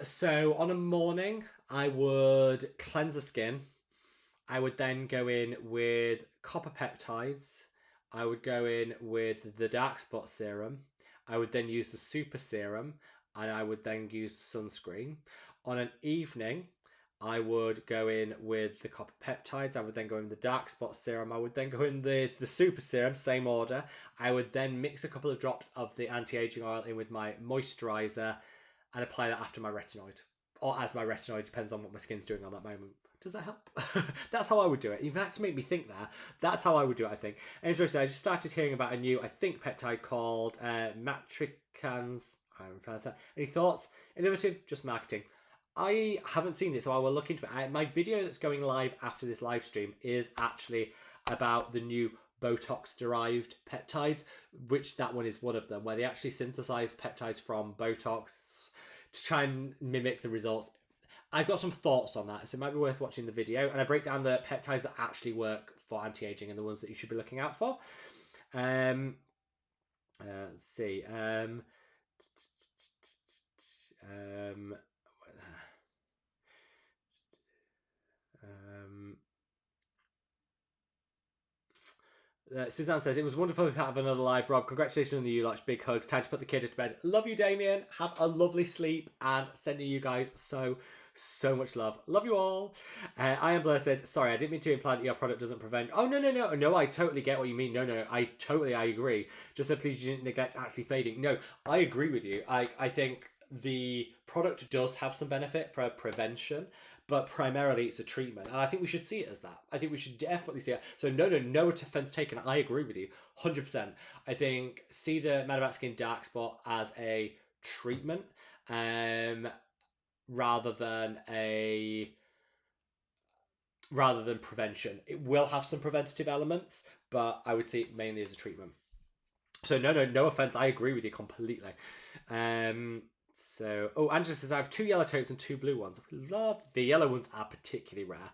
So on a morning, I would cleanse the skin. I would then go in with copper peptides. I would go in with the dark spot serum. I would then use the super serum, and I would then use the sunscreen. On an evening, I would go in with the copper peptides. I would then go in the dark spot serum. I would then go in the super serum, same order. I would then mix a couple of drops of the anti-aging oil in with my moisturizer and apply that after my retinoid. Or as my retinoid, depends on what my skin's doing on that moment. Does that help? That's how I would do it. In fact, to make me think that, that's how I would do it, I think. And interesting, I just started hearing about a new, I think, peptide called Matricans. I don't pronounce that. Any thoughts? Innovative? Just marketing. I haven't seen it, so I will look into it. My video that's going live after this live stream is actually about the new Botox-derived peptides, which that one is one of them, where they actually synthesize peptides from Botox to try and mimic the results. I've got some thoughts on that, so it might be worth watching the video. And I break down the peptides that actually work for anti-aging and the ones that you should be looking out for. Let's see. Suzanne says, it was wonderful to have another live, Rob. Congratulations on the you lot. Big hugs. Time to put the kid to bed. Love you, Damien. Have a lovely sleep, and sending you guys so much love. Love you all. I Am Blur said, sorry, I didn't mean to imply that your product doesn't prevent... Oh, no, I totally get what you mean. No, I agree. Just said, please, you didn't neglect actually fading. No, I agree with you. I think the product does have some benefit for prevention, but primarily it's a treatment. And I think we should see it as that. I think we should definitely see it. So no offense taken. I agree with you 100%. I think see the madaboutskin dark spot as a treatment, rather than prevention. It will have some preventative elements, but I would see it mainly as a treatment. So no offense, I agree with you completely. So, Angela says, I have 2 yellow totes and 2 blue ones. Love. The yellow ones are particularly rare.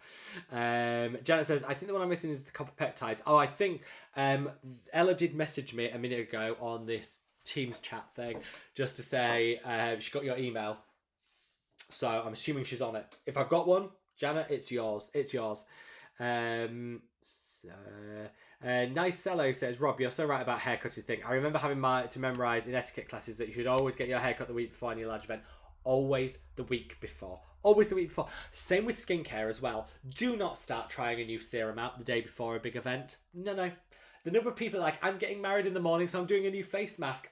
Janet says, I think the one I'm missing is the copper peptides. Oh, I think Ella did message me a minute ago on this Teams chat thing just to say she got your email. So I'm assuming she's on it. If I've got one, Janet, it's yours. It's yours. Nice Cello says, Rob, you're so right about haircutting thing. I remember having to memorise in etiquette classes that you should always get your haircut the week before any large event. Always the week before. Always the week before. Same with skincare as well. Do not start trying a new serum out the day before a big event. No. The number of people like, I'm getting married in the morning, so I'm doing a new face mask.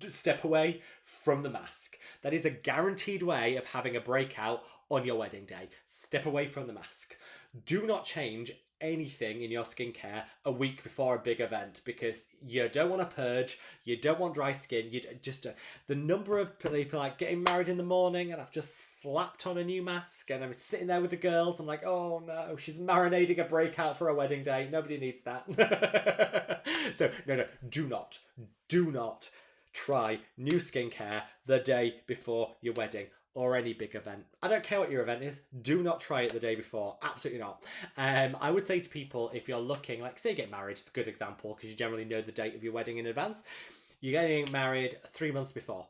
Step away from the mask. That is a guaranteed way of having a breakout on your wedding day. Step away from the mask. Do not change anything in your skincare a week before a big event, because you don't want to purge, you don't want dry skin. You just the number of people like getting married in the morning and I've just slapped on a new mask and I'm sitting there with the girls. I'm like, oh no, she's marinating a breakout for a wedding day. Nobody needs that. So no, do not try new skincare the day before your wedding. or any big event. I don't care what your event is. Do not try it the day before. Absolutely not. I would say to people, if you're looking, like say you get married, it's a good example because you generally know the date of your wedding in advance. You're getting married 3 months before.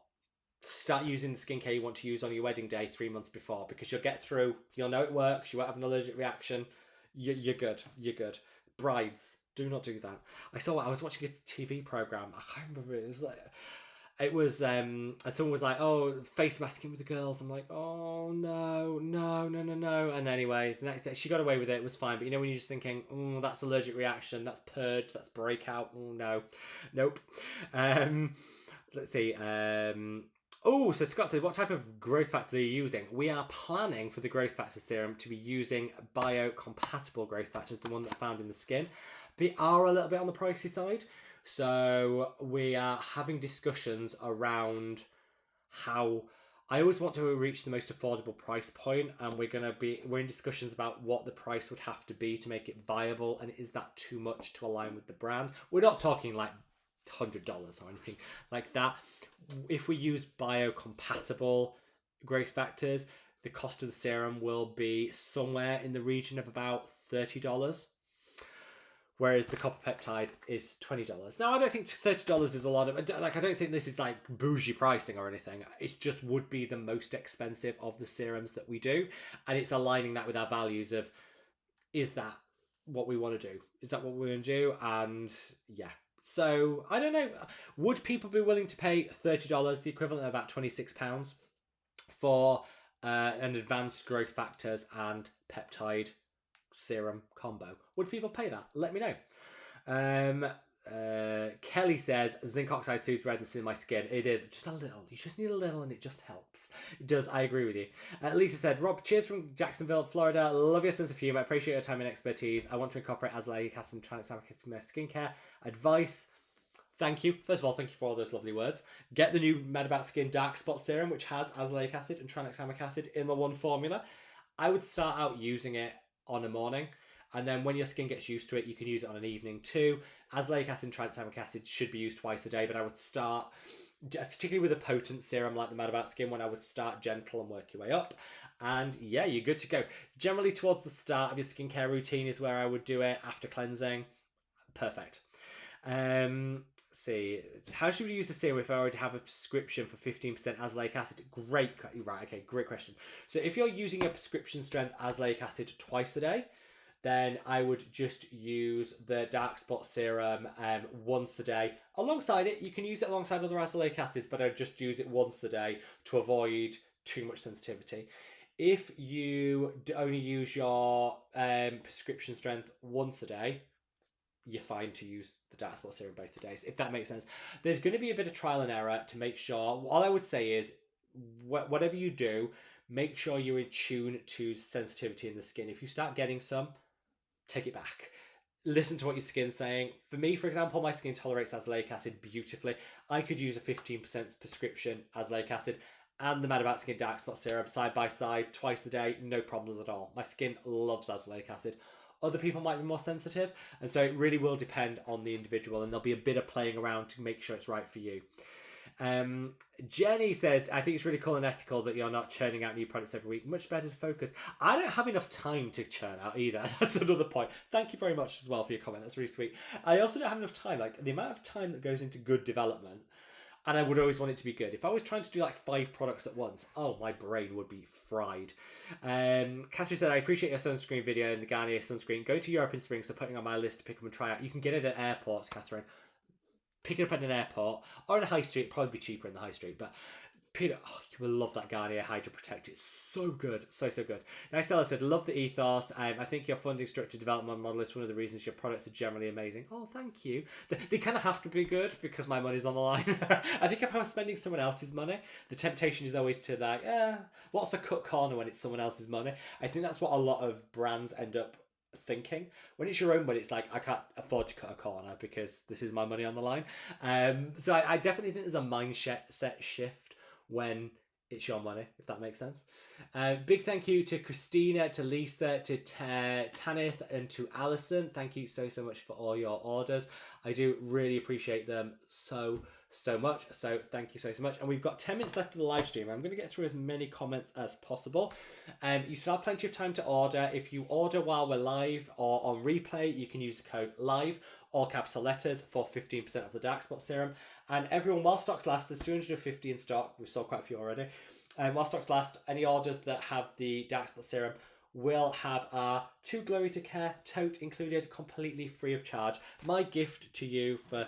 Start using the skincare you want to use on your wedding day 3 months before, because you'll get through, you'll know it works, you won't have an allergic reaction. You're good. You're good. Brides, do not do that. I was watching a TV program. I can't remember. It was and someone was like, oh, face masking with the girls. I'm like, oh no. And anyway, the next day she got away with it. It was fine. But you know when you're just thinking, oh, that's allergic reaction, that's purge, that's breakout. Oh no, nope. Let's see. Oh, so Scott said, what type of growth factor are you using? We are planning for the growth factor serum to be using biocompatible growth factors, the one that are found in the skin. They are a little bit on the pricey side. So we are having discussions around how I always want to reach the most affordable price point, and we're in discussions about what the price would have to be to make it viable, and is that too much to align with the brand? We're not talking like $100 or anything like that. If we use biocompatible growth factors, the cost of the serum will be somewhere in the region of about $30. Whereas the copper peptide is $20. Now, I don't think $30 is a lot of... I don't think this is like bougie pricing or anything. It just would be the most expensive of the serums that we do. And it's aligning that with our values of, is that what we want to do? Is that what we're going to do? And yeah. So, I don't know. Would people be willing to pay $30, the equivalent of about £26, for an advanced growth factors and peptide serum combo? Would people pay that? Let me know. Kelly says, zinc oxide soothes redness in my skin. It is just a little. You just need a little and it just helps. It does. I agree with you. Lisa said, Rob, cheers from Jacksonville, Florida. Love your sense of humour. I appreciate your time and expertise. I want to incorporate azelaic acid and tranexamic acid in my skincare advice. Thank you. First of all, thank you for all those lovely words. Get the new madaboutskin dark spot serum, which has azelaic acid and tranexamic acid in the one formula. I would start out using it on a morning, and then when your skin gets used to it, you can use it on an evening too. Azelaic acid and tranexamic acid should be used twice a day, but I would start, particularly with a potent serum like the madaboutskin one, I would start gentle and work your way up. And yeah, you're good to go. Generally towards the start of your skincare routine is where I would do it, after cleansing. Perfect. See, how should we use the serum if I already have a prescription for 15% azelaic acid? Great question. So if you're using a prescription strength azelaic acid twice a day, then I would just use the dark spot serum once a day. Alongside it, you can use it alongside other azelaic acids, but I'd just use it once a day to avoid too much sensitivity. If you only use your prescription strength once a day, you're fine to use the dark spot serum both the days, if that makes sense. There's going to be a bit of trial and error to make sure. All I would say is, whatever you do, make sure you're in tune to sensitivity in the skin. If you start getting some, take it back. Listen to what your skin's saying. For me, for example, my skin tolerates azelaic acid beautifully. I could use a 15% prescription azelaic acid and the madaboutskin dark spot serum side by side twice a day, no problems at all. My skin loves azelaic acid. Other people might be more sensitive, and so it really will depend on the individual, and there'll be a bit of playing around to make sure it's right for you. Jenny says, I think it's really cool and ethical that you're not churning out new products every week. Much better to focus. I don't have enough time to churn out either. That's another point. Thank you very much as well for your comment. That's really sweet. I also don't have enough time. Like, the amount of time that goes into good development, and I would always want it to be good. If I was trying to do like 5 products at once, oh, my brain would be fried. Catherine said, I appreciate your sunscreen video and the Garnier sunscreen. Going to Europe in spring, so putting on my list to pick up and try out. You can get it at airports, Catherine. Pick it up at an airport or in a high street. Probably be cheaper in the high street, but Peter, you will love that Garnier Hydra Protect. It's so good, so good. Now Stella said, love the ethos. I think your funding structure development model is one of the reasons your products are generally amazing. Oh, thank you. They kind of have to be good because my money's on the line. I think if I was spending someone else's money, the temptation is always to like, what's a cut corner when it's someone else's money? I think that's what a lot of brands end up thinking. When it's your own money, it's like, I can't afford to cut a corner because this is my money on the line. So I definitely think there's a mindset shift when it's your money, if that makes sense. Big thank you to Christina, to Lisa, to Tanith, and to Alison. Thank you so much for all your orders. I do really appreciate them so so much. So thank you so much. And we've got 10 minutes left of the live stream. I'm going to get through as many comments as possible. You still have plenty of time to order. If you order while we're live or on replay, you can use the code LIVE, all capital letters, for 15% of the dark spot serum. And everyone, while stocks last, there's 250 in stock. We've sold quite a few already. And while stocks last, any orders that have the dark spot serum will have our Too Glowy to Care tote included, completely free of charge. My gift to you for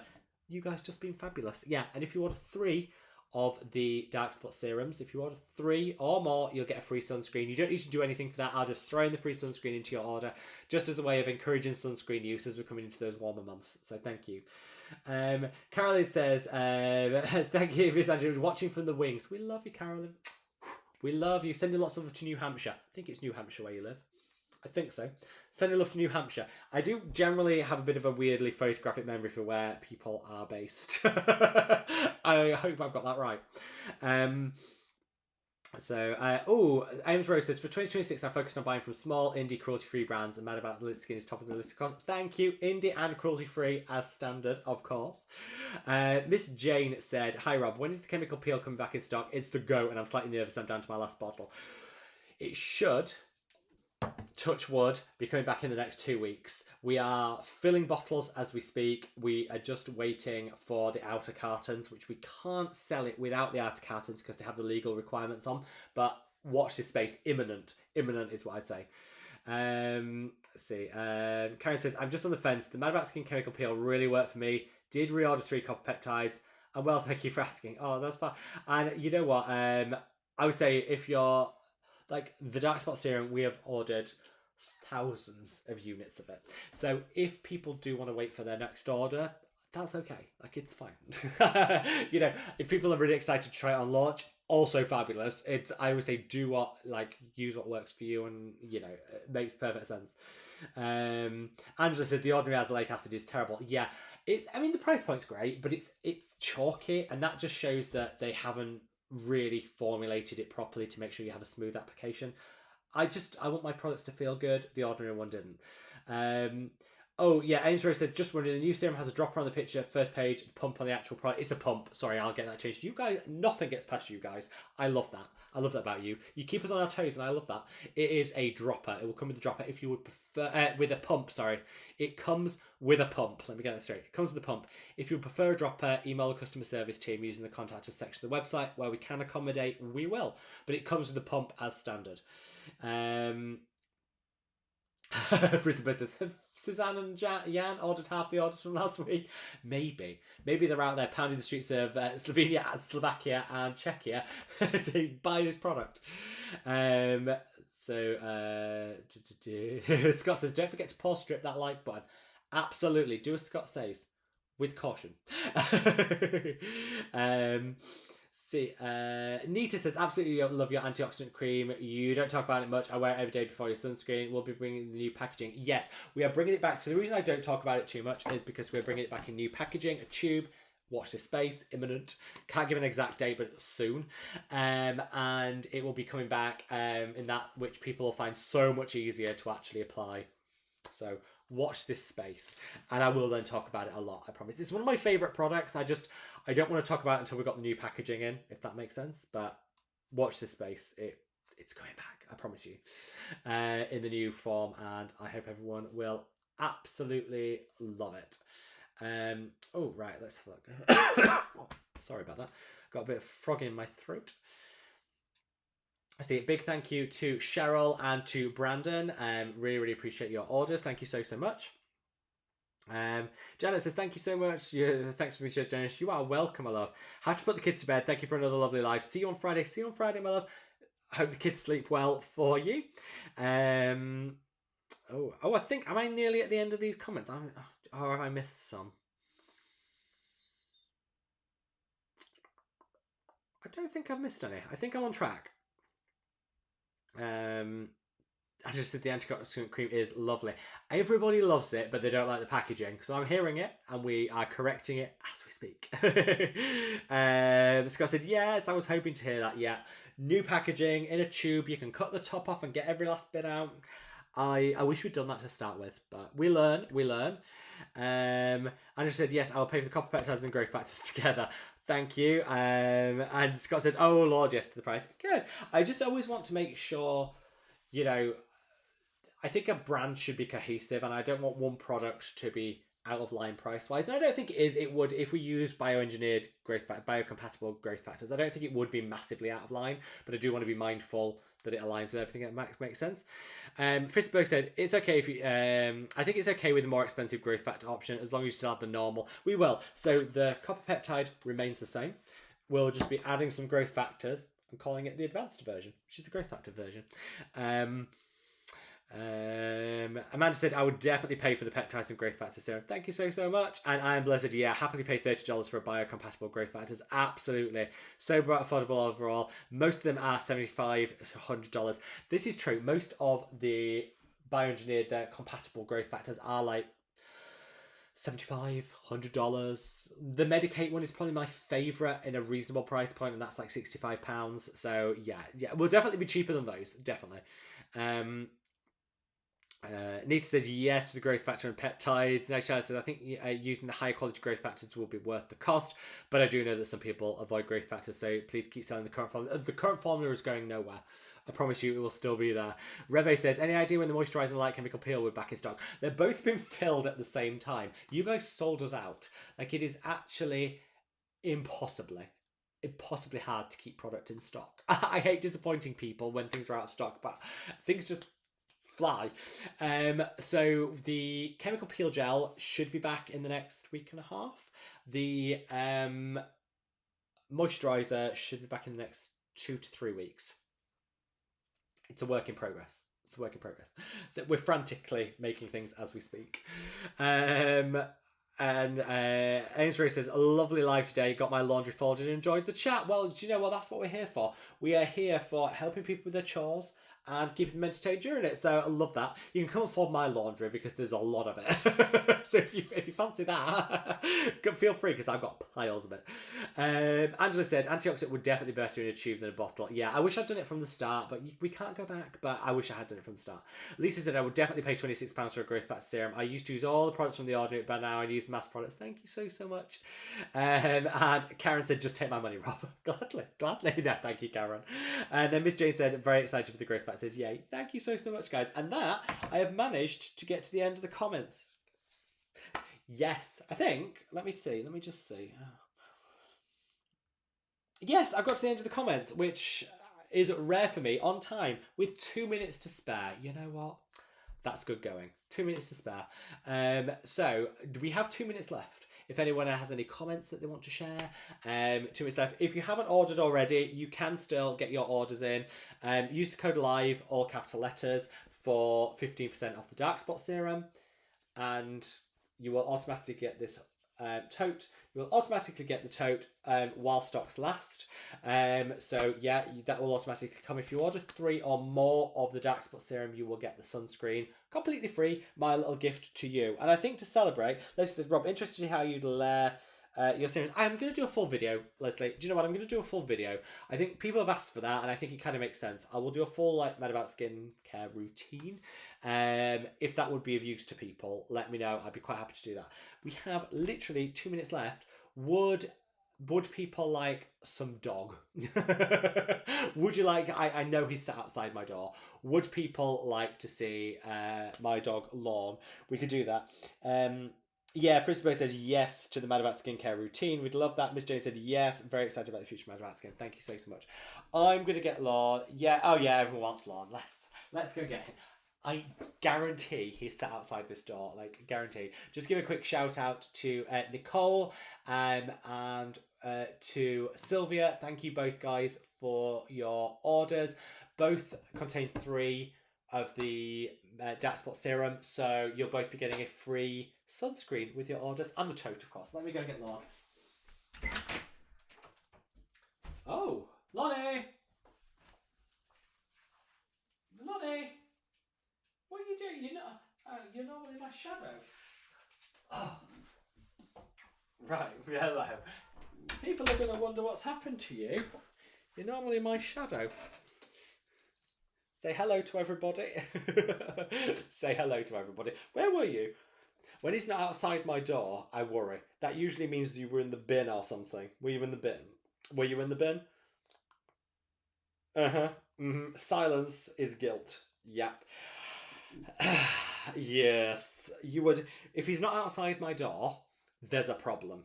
you guys just being fabulous. Yeah, and if you order 3 of the dark spot serums, if you order 3 or more, you'll get a free sunscreen. You don't need to do anything for that. I'll just throw in the free sunscreen into your order, just as a way of encouraging sunscreen use as we're coming into those warmer months. So thank you. Carolyn says, thank you for watching from the wings. We love you, Carolyn. We love you. Sending lots of love to New Hampshire. I think it's New Hampshire where you live. I think so. Sending love to New Hampshire. I do generally have a bit of a weirdly photographic memory for where people are based. I hope I've got that right. Ames Rose says, for 2026, I focused on buying from small, indie, cruelty-free brands, and madaboutskin is top of the list. Of course, thank you. Indie and cruelty-free as standard, of course. Miss Jane said, hi Rob, when is the chemical peel coming back in stock? It's the go, and I'm slightly nervous. I'm down to my last bottle. It should, touch wood, be coming back in the next 2 weeks. We are filling bottles as we speak. We are just waiting for the outer cartons, which we can't sell it without the outer cartons because they have the legal requirements on. But watch this space. Imminent is what I'd say. Let's see. Karen says, I'm just on the fence. The madaboutskin chemical peel really worked for me. Did reorder 3 copper peptides. And well, thank you for asking. Oh, that's fine. And you know what? I would say if you're like the dark spot serum, we have ordered thousands of units of it. So if people do want to wait for their next order, that's okay. Like, it's fine. You know, if people are really excited to try it on launch, also fabulous. I always say use what works for you, and you know, it makes perfect sense. Angela said the ordinary azelaic acid is terrible. Yeah, I mean the price point's great, but it's chalky, and that just shows that they haven't really formulated it properly to make sure you have a smooth application. I want my products to feel good. The ordinary one didn't. Ames Rose says, just wondering, the new serum has a dropper on the picture, first page, pump on the actual product. It's a pump. Sorry, I'll get that changed. You guys, nothing gets past you guys. I love that. I love that about you. You keep us on our toes, and I love that. It is a dropper. It will come with a dropper. If you would prefer, with a pump, sorry. It comes with a pump. Let me get that straight. It comes with a pump. If you would prefer a dropper, email the customer service team using the contact us section of the website, where we can accommodate, we will. But it comes with a pump as standard. Brisbane says, have Suzanne and Jan ordered half the orders from last week? Maybe they're out there pounding the streets of Slovenia, Slovakia and Czechia to buy this product. Scott says, don't forget to pause strip that like button. Absolutely, do as Scott says, with caution. Nita says, absolutely love your antioxidant cream. You don't talk about it much. I wear it every day before your sunscreen. We'll be bringing the new packaging. Yes, we are bringing it back. So the reason I don't talk about it too much is because we're bringing it back in new packaging, a tube. Watch this space, imminent. Can't give an exact date, but soon. And it will be coming back in that which people will find so much easier to actually apply. So watch this space, and I will then talk about it a lot, I promise. It's one of my favourite products. I don't want to talk about it until we've got the new packaging in, if that makes sense. But watch this space. It's coming back, I promise you, in the new form, and I hope everyone will absolutely love it. Right, let's have a look. Sorry about that. Got a bit of frog in my throat. I see. Big thank you to Cheryl and to Brandon. Really, really appreciate your orders. Thank you so much. Janet says, thank you so much. Thanks for being generous. You are welcome, my love. Have to put the kids to bed. Thank you for another lovely live. See you on Friday. See you on Friday, my love. I hope the kids sleep well for you. I think, am I nearly at the end of these comments? Or have I missed some? I don't think I've missed any. I think I'm on track. I just said the antioxidant cream is lovely. Everybody loves it, but they don't like the packaging. So I'm hearing it, and we are correcting it as we speak. Scott said, yes, I was hoping to hear that. Yeah, new packaging in a tube. You can cut the top off and get every last bit out. I wish we'd done that to start with, but we learn. Andrew said, yes, I'll pay for the copper peptides and growth factors together. Thank you. And Scott said, "Oh Lord, yes to the price." Good. I just always want to make sure, you know, I think a brand should be cohesive, and I don't want one product to be out of line price wise. And I don't think it is. It would if we use bioengineered growth biocompatible growth factors. I don't think it would be massively out of line, but I do want to be mindful that it aligns with everything that makes sense. Frisberg said it's okay if you. I think it's okay with the more expensive growth factor option as long as you still have the normal. We will. So the copper peptide remains the same. We'll just be adding some growth factors and calling it the advanced version, which is the growth factor version. Amanda said, I would definitely pay for the peptides and growth factor serum. Thank you so much. And I am blessed. Yeah, happily pay $30 for a biocompatible growth factors. Absolutely. So affordable overall. Most of them are $75 to $100. This is true. Most of the bioengineered compatible growth factors are like $75, $100. The Medicate one is probably my favourite in a reasonable price point, and that's like £65. So yeah, we'll definitely be cheaper than those. Definitely. Nita says yes to the growth factor and peptides. Next says I think using the higher quality growth factors will be worth the cost, but I do know that some people avoid growth factors, so please keep selling the current formula. The current formula is going nowhere. I promise you it will still be there. Reve says, any idea when the moisturiser and light chemical peel were back in stock? They've both been filled at the same time. You guys sold us out. Like, it is actually impossibly hard to keep product in stock. I hate disappointing people when things are out of stock, but things just fly. So the chemical peel gel should be back in the next week and a half. The moisturizer should be back in the next 2 to 3 weeks. It's a work in progress. We're frantically making things as we speak. And Ainsley says, a lovely live today. Got my laundry folded and enjoyed the chat. Well, do you know what? That's what we're here for. We are here for helping people with their chores and keeping them entertained during it. So I love that. You can come and fold my laundry because there's a lot of it. So if you fancy that, feel free because I've got piles of it. Angela said, antioxidant would definitely be better in a tube than a bottle. Yeah, I wish I'd done it from the start, but we can't go back. But I wish I had done it from the start. Lisa said, I would definitely pay £26 for a growth factor serum. I used to use all the products from the Ordinary, but now I use mass products. Thank you so much. And Karen said, just take my money, Rob. Gladly. No, thank you, Karen. And then Miss Jane said, very excited for the growth factors. Yay. Thank you so much, guys. And that, I have managed to get to the end of the comments. Yes, I think. Let me just see. Yes, I've got to the end of the comments, which is rare for me, on time, with 2 minutes to spare. You know what? That's good going. 2 minutes to spare. So we have 2 minutes left. If anyone has any comments that they want to share, 2 minutes left. If you haven't ordered already, you can still get your orders in. Use the code LIVE, all capital letters, for 15% off the dark spot serum, and you will automatically get this tote. You will automatically get the tote while stocks last. So yeah, that will automatically come. If you order 3 or more of the dark spot serum, you will get the sunscreen completely free. My little gift to you. And I think to celebrate, Leslie, Rob, interested to see how you'd layer your serums. I'm going to do a full video, Leslie. Do you know what? I'm going to do a full video. I think people have asked for that, and I think it kind of makes sense. I will do a full skincare routine. If that would be of use to people, let me know. I'd be quite happy to do that. We have literally 2 minutes left. Would people like some dog? Would you like, I know he's sat outside my door. Would people like to see my dog Lawn? We could do that. Yeah, Frisbee says yes to the Mad About Skincare routine. We'd love that. Miss Jane said yes. I'm very excited about the future of Mad About Skin. Thank you so much. I'm going to get Lawn. Yeah, oh yeah, everyone wants Lawn. Let's go get him. I guarantee he's sat outside this door, like guarantee. Just give a quick shout out to Nicole and to Sylvia. Thank you both guys for your orders. Both contain 3 of the dark spot serum, so you'll both be getting a free sunscreen with your orders, and the tote, of course. Let me go and get Lon. Oh, Lonnie! What are you doing? You're normally my shadow. Oh. Right, hello. People are going to wonder what's happened to you. You're normally my shadow. Say hello to everybody. Say hello to everybody. Where were you? When he's not outside my door, I worry. That usually means you were in the bin or something. Were you in the bin? Were you in the bin? Uh-huh. Mm-hmm. Silence is guilt. Yep. Yes. You would... If he's not outside my door, there's a problem.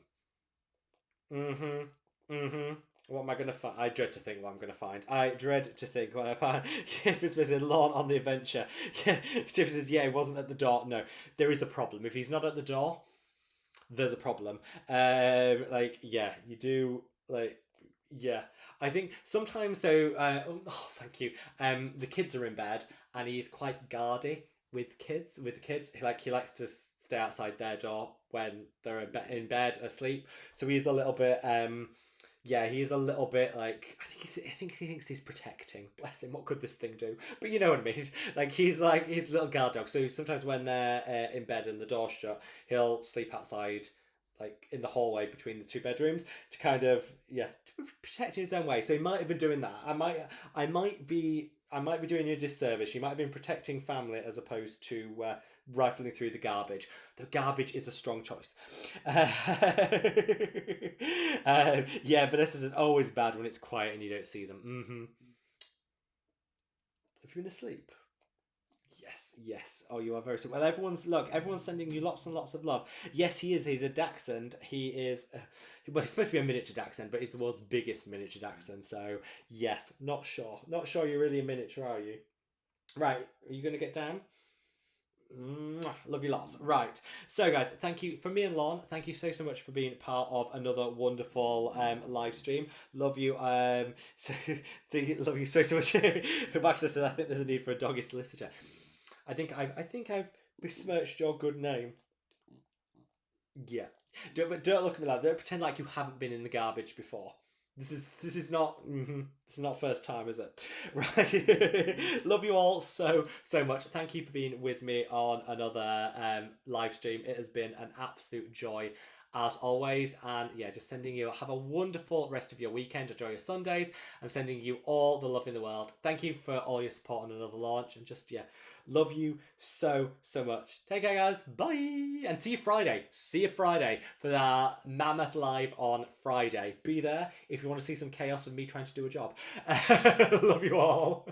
Mm-hmm. Mm-hmm. What am I going to find? I dread to think what I'm going to find. I dread to think what I find. If it's missing lawn on the adventure. Tiff says, yeah, he wasn't at the door. No, there is a problem. If he's not at the door, there's a problem. Like, yeah, you do, like, yeah. I think sometimes, so, oh, thank you. The kids are in bed, and he's quite guardy with the kids. He likes to stay outside their door when they're in bed asleep. So he's a little bit, yeah, he's a little bit like, I think he thinks he's protecting. Bless him. What could this thing do? But you know what I mean. Like he's a little guard dog. So sometimes when they're in bed and the door's shut, he'll sleep outside, like in the hallway between the two bedrooms, to kind of to protect in his own way. So he might have been doing that. I might be doing you a disservice. You might have been protecting family as opposed to rifling through the garbage. The garbage is a strong choice. Yeah, but this isn't always bad when it's quiet and you don't see them. Mm-hmm. Have you been asleep? Yes. Oh, you are very well. Everyone's sending you lots and lots of love. Yes, he is. He's a Dachshund. He is. Well, he's supposed to be a miniature Dachshund, but he's the world's biggest miniature Dachshund. So yes, not sure you're really a miniature, are you? Right, are you gonna get down? Mwah, love you lots. Right, so guys, thank you from me and Lon. Thank you so much for being part of another wonderful live stream. Love you. So love you so much. Max says, I think there's a need for a doggy solicitor. I think I've besmirched your good name. Yeah. Don't look at me like that. Don't pretend like you haven't been in the garbage before. This is not first time, is it? Right. Love you all so much. Thank you for being with me on another live stream. It has been an absolute joy as always, and yeah, just sending you have a wonderful rest of your weekend. Enjoy your Sundays, and sending you all the love in the world. Thank you for all your support on another launch, and just love you so much. Take care, guys. Bye. And see you Friday. For the Mammoth Live on Friday. Be there if you want to see some chaos and me trying to do a job. Love you all.